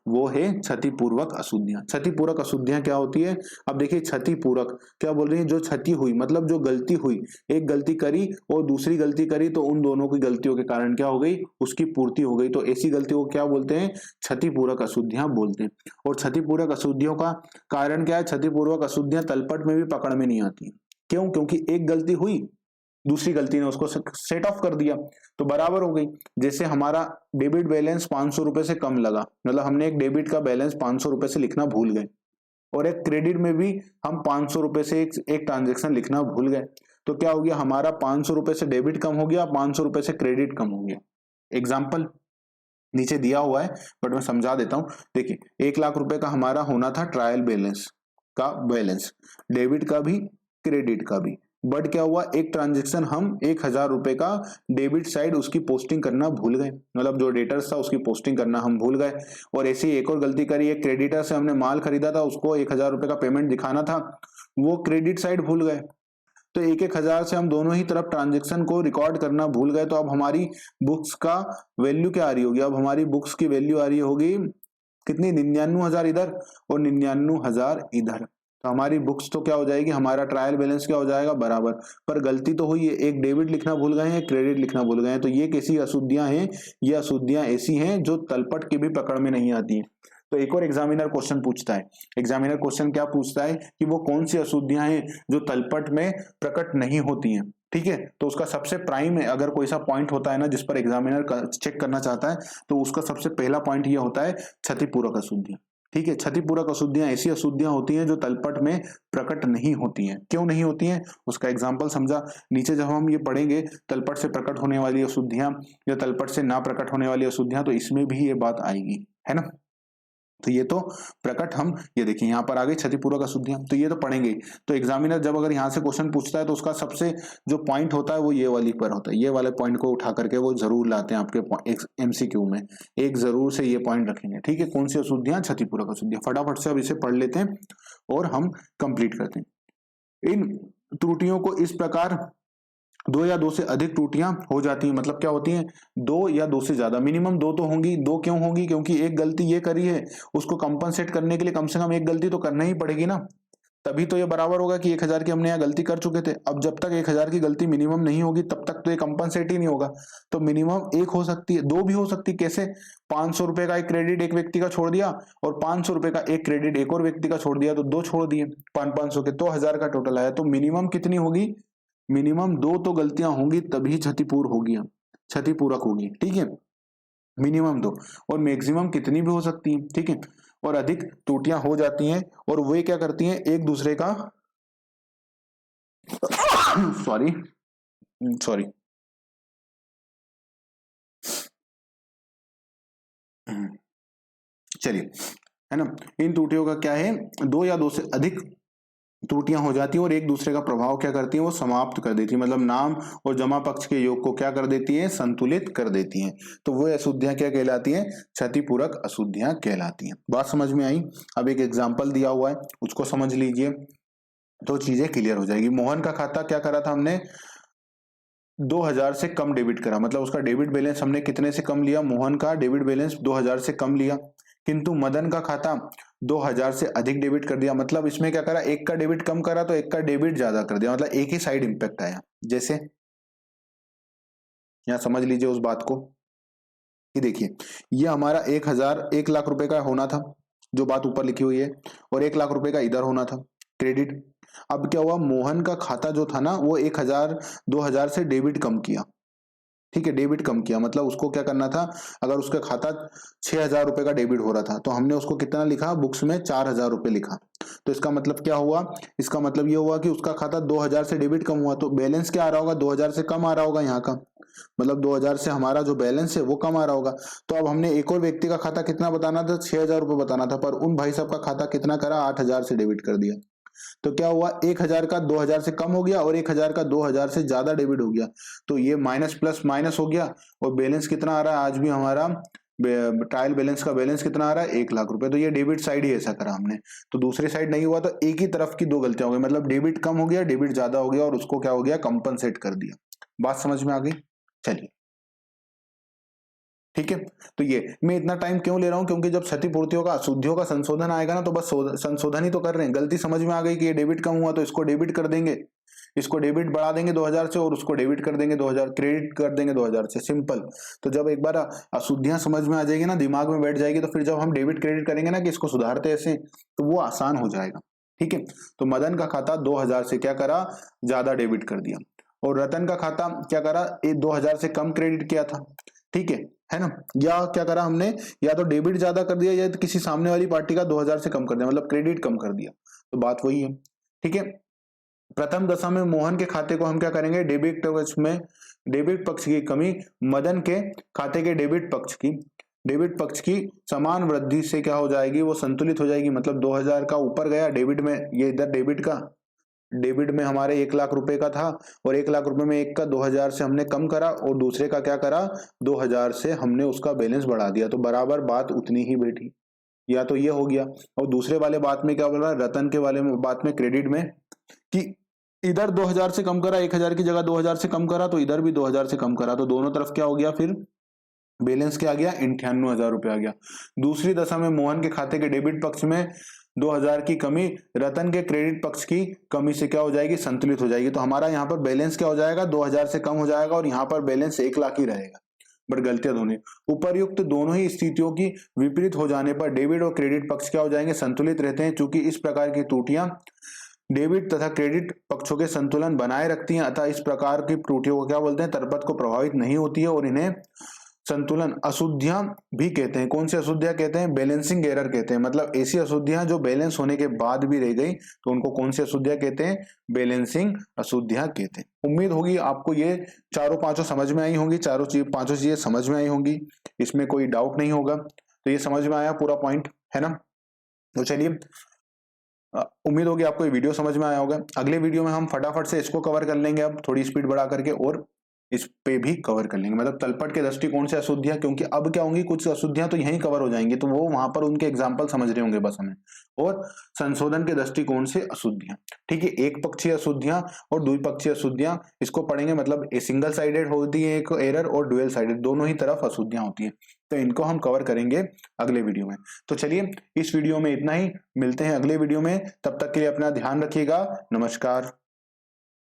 वो है क्षतिपूर्वक अशुद्धियां। क्षतिपूर्वक अशुद्धियां क्या होती है? अब देखिए क्षतिपूर्वक क्या बोल रही है? जो क्षति हुई, मतलब जो गलती हुई, एक गलती करी और दूसरी गलती करी तो उन दोनों की गलतियों के कारण क्या हो गई? उसकी पूर्ति हो गई। तो ऐसी गलतियों को क्या बोलते हैं? क्षतिपूर्वक अशुद्धियां बोलते हैं। और क्षतिपूर्वक अशुद्धियों का कारण क्या है? क्षतिपूर्वक अशुद्धियां तलपट में भी पकड़ में नहीं आती। क्यों? क्योंकि एक गलती हुई, दूसरी गलती ने उसको सेट ऑफ कर दिया, तो बराबर हो गई। जैसे हमारा डेबिट बैलेंस 500 रुपए से कम लगा, मतलब हमने एक डेबिट का बैलेंस 500 रुपए से लिखना भूल गए, और एक क्रेडिट में भी हम 500 रुपए से एक ट्रांजेक्शन लिखना भूल गए, तो क्या हो गया, हमारा 500 रुपए से डेबिट कम हो गया, 500 रुपए से क्रेडिट कम हो गया। एग्जाम्पल नीचे दिया हुआ है बट मैं समझा देता हूं। देखिए 1 लाख रुपए का हमारा होना था ट्रायल बैलेंस का बैलेंस, डेबिट का भी क्रेडिट का भी, बट क्या हुआ, एक ट्रांजेक्शन हम 1000 रुपए का डेबिट साइड उसकी पोस्टिंग करना भूल गए, मतलब जो डेटर्स था उसकी पोस्टिंग करना हम भूल गए। और ऐसी एक और गलती करी, एक क्रेडिटर से हमने माल खरीदा था, उसको 1000 रुपए का पेमेंट दिखाना था, वो क्रेडिट साइड भूल गए, तो 1,000 से हम दोनों ही तरफ ट्रांजेक्शन को रिकॉर्ड करना भूल गए। तो अब हमारी बुक्स का वैल्यू क्या आ रही होगी, अब हमारी बुक्स की वैल्यू आ रही होगी कितनी, 99,000 इधर और 99,000 इधर, तो हमारी बुक्स तो क्या हो जाएगी, हमारा ट्रायल बैलेंस क्या हो जाएगा, बराबर। पर गलती तो हुई है, एक डेबिट लिखना भूल गए हैं, एक क्रेडिट लिखना भूल गए हैं, तो ये कैसी अशुद्धियां हैं, ये अशुद्धियां ऐसी हैं जो तलपट की भी पकड़ में नहीं आती है। तो एक और एग्जामिनर क्वेश्चन पूछता है, एग्जामिनर क्वेश्चन क्या पूछता है कि वो कौन सी अशुद्धियां हैं जो तलपट में प्रकट नहीं होती हैं, ठीक है। तो उसका सबसे प्राइम है, अगर कोई सा पॉइंट होता है ना जिस पर एग्जामिनर चेक करना चाहता है, तो उसका सबसे पहला पॉइंट ये होता है क्षतिपूरक अशुद्धियां, ठीक है। क्षतिपूरक अशुद्धियां ऐसी अशुद्धियां होती हैं जो तलपट में प्रकट नहीं होती हैं। क्यों नहीं होती हैं, उसका एग्जांपल समझा नीचे, जब हम ये पढ़ेंगे तलपट से प्रकट होने वाली अशुद्धियां या तलपट से ना प्रकट होने वाली अशुद्धियां, तो इसमें भी ये बात आएगी, है ना। तो ये तो प्रकट, हम ये देखिए यहाँ पर आ गई क्षतिपूरक अशुद्धियां, तो ये तो पढ़ेंगे। तो एग्जामिनर जब अगर यहाँ से क्वेश्चन पूछता है तो उसका सबसे जो पॉइंट होता है वो ये वाली पर होता है, ये वाले पॉइंट को उठा करके वो जरूर लाते हैं आपके एमसीक्यू में, एक जरूर से ये पॉइंट रखेंगे, ठीक है। कौन सी अशुद्धियां, क्षतिपूरक अशुद्धियां। फटाफट से अब इसे पढ़ लेते हैं और हम कंप्लीट करते हैं। इन त्रुटियों को इस प्रकार 2 या 2 से अधिक त्रुटियां हो जाती हैं, मतलब क्या होती हैं, 2 या 2 से ज्यादा, मिनिमम 2 तो होंगी। 2 क्यों होंगी, क्योंकि एक गलती ये करी है, उसको कंपनसेट करने के लिए कम से कम एक गलती तो करना ही पड़ेगी ना, तभी तो ये बराबर होगा कि 1000 की हमने यहाँ गलती कर चुके थे। अब जब तक 1000 की गलती मिनिमम नहीं होगी तब तक तो ये कंपनसेट ही नहीं होगा। तो मिनिमम एक हो सकती है, 2 भी हो सकती है। कैसे, 500 रुपए का एक क्रेडिट एक व्यक्ति का छोड़ दिया और 500 रुपए का एक क्रेडिट एक और व्यक्ति का छोड़ दिया, तो 2 छोड़ दिए 500 के, तो 1000 का टोटल आया। तो मिनिमम कितनी होगी, मिनिमम 2 तो गलतियां होंगी तभी क्षतिपूरक होगी, ठीक है, मिनिमम 2। और मैक्सिमम कितनी भी हो सकती है, ठीक है। और अधिक त्रुटियां हो जाती हैं और वे क्या करती हैं, एक दूसरे का सॉरी चलिए, है ना। इन त्रुटियों का क्या है, 2 या 2 से अधिक त्रुटियां हो जाती हैं और एक दूसरे का प्रभाव क्या करती हैं, वो समाप्त कर देती है, मतलब नाम और जमा पक्ष के योग को क्या कर देती है, संतुलित कर देती हैं। तो वो अशुद्धियां क्या कहलाती हैं, क्षतिपूरक अशुद्धियां कहलाती हैं। बात समझ में आई। अब एक एग्जाम्पल दिया हुआ है उसको समझ लीजिए तो चीजें क्लियर हो जाएगी। मोहन का खाता क्या करा था हमने, 2000 से कम डेबिट करा, मतलब उसका डेबिट बैलेंस हमने कितने से कम लिया, मोहन का डेबिट बैलेंस 2000 से कम लिया, किंतु मदन का खाता 2000 से अधिक डेबिट कर दिया। मतलब इसमें क्या करा, एक का डेबिट कम करा तो एक का डेबिट ज्यादा कर दिया, मतलब एक ही साइड इंपैक्ट आया। जैसे यहां समझ लीजिए उस बात को कि देखिए ये हमारा 1 लाख रुपए का होना था, जो बात ऊपर लिखी हुई है, और 1 लाख रुपए का इधर होना था क्रेडिट। अब क्या हुआ, मोहन का खाता जो था ना वो 2000 से डेबिट कम किया, ठीक है, डेबिट कम किया, मतलब उसको क्या करना था, अगर उसका खाता 6,000 रुपए का डेबिट हो रहा था तो हमने उसको कितना लिखा, बुक्स में 4,000 रुपए लिखा। तो इसका मतलब क्या हुआ, इसका मतलब ये हुआ कि उसका खाता 2000 से डेबिट कम हुआ, तो बैलेंस क्या आ रहा होगा, 2000 से कम आ रहा होगा यहाँ का, मतलब 2000 से हमारा जो बैलेंस है वो कम आ रहा होगा। तो अब हमने एक और व्यक्ति का खाता कितना बताना था, 6,000 रुपए बताना था, पर उन भाई साहब का खाता कितना करा, 8,000 से डेबिट कर दिया। तो क्या हुआ, 1000 का 2000 से कम हो गया और 1000 का 2000 से ज्यादा डेबिट हो गया, तो ये माइनस प्लस माइनस हो गया। और बैलेंस कितना आ रहा है, आज भी हमारा ट्रायल बैलेंस का बैलेंस कितना आ रहा है, 1 लाख रुपए। तो ये डेबिट साइड ही ऐसा करा हमने, तो दूसरी साइड नहीं हुआ, तो एक ही तरफ की 2 गलतियां हो गई, मतलब डेबिट कम हो गया, डेबिट ज्यादा हो गया, और उसको क्या हो गया, कंपनसेट कर दिया। बात समझ में आ गई। चलिए ठीक है, तो ये मैं इतना टाइम क्यों ले रहा हूं, क्योंकि जब क्षतिपूर्तियों का अशुद्धियों का संशोधन आएगा ना, तो बस संशोधन ही तो कर रहे हैं। गलती समझ में आ गई कि ये डेबिट कम हुआ तो इसको डेबिट कर देंगे, इसको डेबिट बढ़ा देंगे 2000 से, और उसको डेबिट कर देंगे 2000, क्रेडिट कर देंगे 2000 से, सिंपल। तो जब एक बार अशुद्धियां समझ में आ जाएगी ना, दिमाग में बैठ जाएगी, तो फिर जब हम डेबिट क्रेडिट करेंगे ना कि इसको सुधारते ऐसे, तो वो आसान हो जाएगा। ठीक है, तो मदन का खाता 2000 से क्या करा, ज्यादा डेबिट कर दिया। और रतन का खाता क्या करा, 2000 से कम क्रेडिट किया था, ठीक है ना। या क्या करा हमने, या तो डेबिट ज्यादा कर दिया या तो किसी सामने वाली पार्टी का 2000 से कम कर दिया, मतलब क्रेडिट कम कर दिया, तो बात वही है, ठीक है। प्रथम दशा में मोहन के खाते को हम क्या करेंगे, डेबिट पक्ष में डेबिट पक्ष की कमी मदन के खाते के डेबिट पक्ष की समान वृद्धि से क्या हो जाएगी, वो संतुलित हो जाएगी। मतलब 2000 का ऊपर गया डेबिट में, ये इधर डेबिट में हमारे 1 लाख रुपए का था और 1 लाख रुपए में एक का 2000 से हमने कम करा और दूसरे का क्या करा, 2000 से हमने उसका बैलेंस बढ़ा दिया, तो बराबर बात उतनी ही बैठी। या तो ये हो गया। और दूसरे वाले बात में क्या बोल रहा है, रतन के वाले बात में क्रेडिट में कि इधर 2000 से कम करा, 1000 की जगह 2000 से कम करा, तो इधर भी 2000 से कम करा, तो दोनों तरफ क्या हो गया, फिर बैलेंस क्या आ गया, 98,000 रुपए आ गया। दूसरी दशा में मोहन के खाते के डेबिट पक्ष में 2000 की कमी रतन के क्रेडिट पक्ष की कमी से क्या हो जाएगी, संतुलित हो जाएगी। तो हमारा यहाँ पर बैलेंस क्या हो जाएगा, 2000 से कम हो जाएगा और यहाँ पर बैलेंस 1 लाख ही रहेगा। बट गलतियां दोनों, उपर्युक्त दोनों ही स्थितियों की विपरीत हो जाने पर डेबिट और क्रेडिट पक्ष क्या हो जाएंगे, संतुलित रहते हैं। चूंकि इस प्रकार की त्रुटियां डेबिट तथा क्रेडिट पक्षों के संतुलन बनाए रखती हैं, अतः इस प्रकार की त्रुटियों को क्या बोलते हैं, तलपट को प्रभावित नहीं होती है और इन्हें संतुलन अशुद्धियां भी कहते हैं। कौन सी अशुद्धियां कहते हैं, बैलेंसिंग एरर कहते हैं। मतलब ऐसी अशुद्धियां जो बैलेंस होने के बाद भी रह गई, तो उनको कौन सी अशुद्धियां कहते हैं, बैलेंसिंग अशुद्धियां कहते हैं। उम्मीद होगी आपको ये चारों पांचों समझ में आई होंगी, पांचों चीजें समझ में आई होंगी, इसमें कोई डाउट नहीं होगा। तो ये समझ में आया पूरा पॉइंट, है ना। तो चलिए, उम्मीद होगी आपको ये वीडियो समझ में आया होगा। अगले वीडियो में हम फटाफट से इसको कवर कर लेंगे, अब थोड़ी स्पीड बढ़ा करके, और इस पे भी कवर कर लेंगे। मतलब तलपट के दृष्टिकोण से अशुद्धियां, क्योंकि अब क्या होंगी, कुछ अशुद्धियां तो यहीं कवर हो जाएंगी, तो वो वहां पर उनके एग्जाम्पल समझ रहे होंगे बस हमें। और संशोधन के दृष्टिकोण से अशुद्धियां, ठीक है, एक पक्षीय अशुद्धियां और द्विपक्षीय अशुद्धियां, इसको पढ़ेंगे। मतलब सिंगल साइडेड होती है एक एरर और डुअल साइडेड, दोनों ही तरफ अशुद्धियां होती है, तो इनको हम कवर करेंगे अगले वीडियो में। तो चलिए, इस वीडियो में इतना ही, मिलते हैं अगले वीडियो में, तब तक के लिए अपना ध्यान रखिएगा। नमस्कार।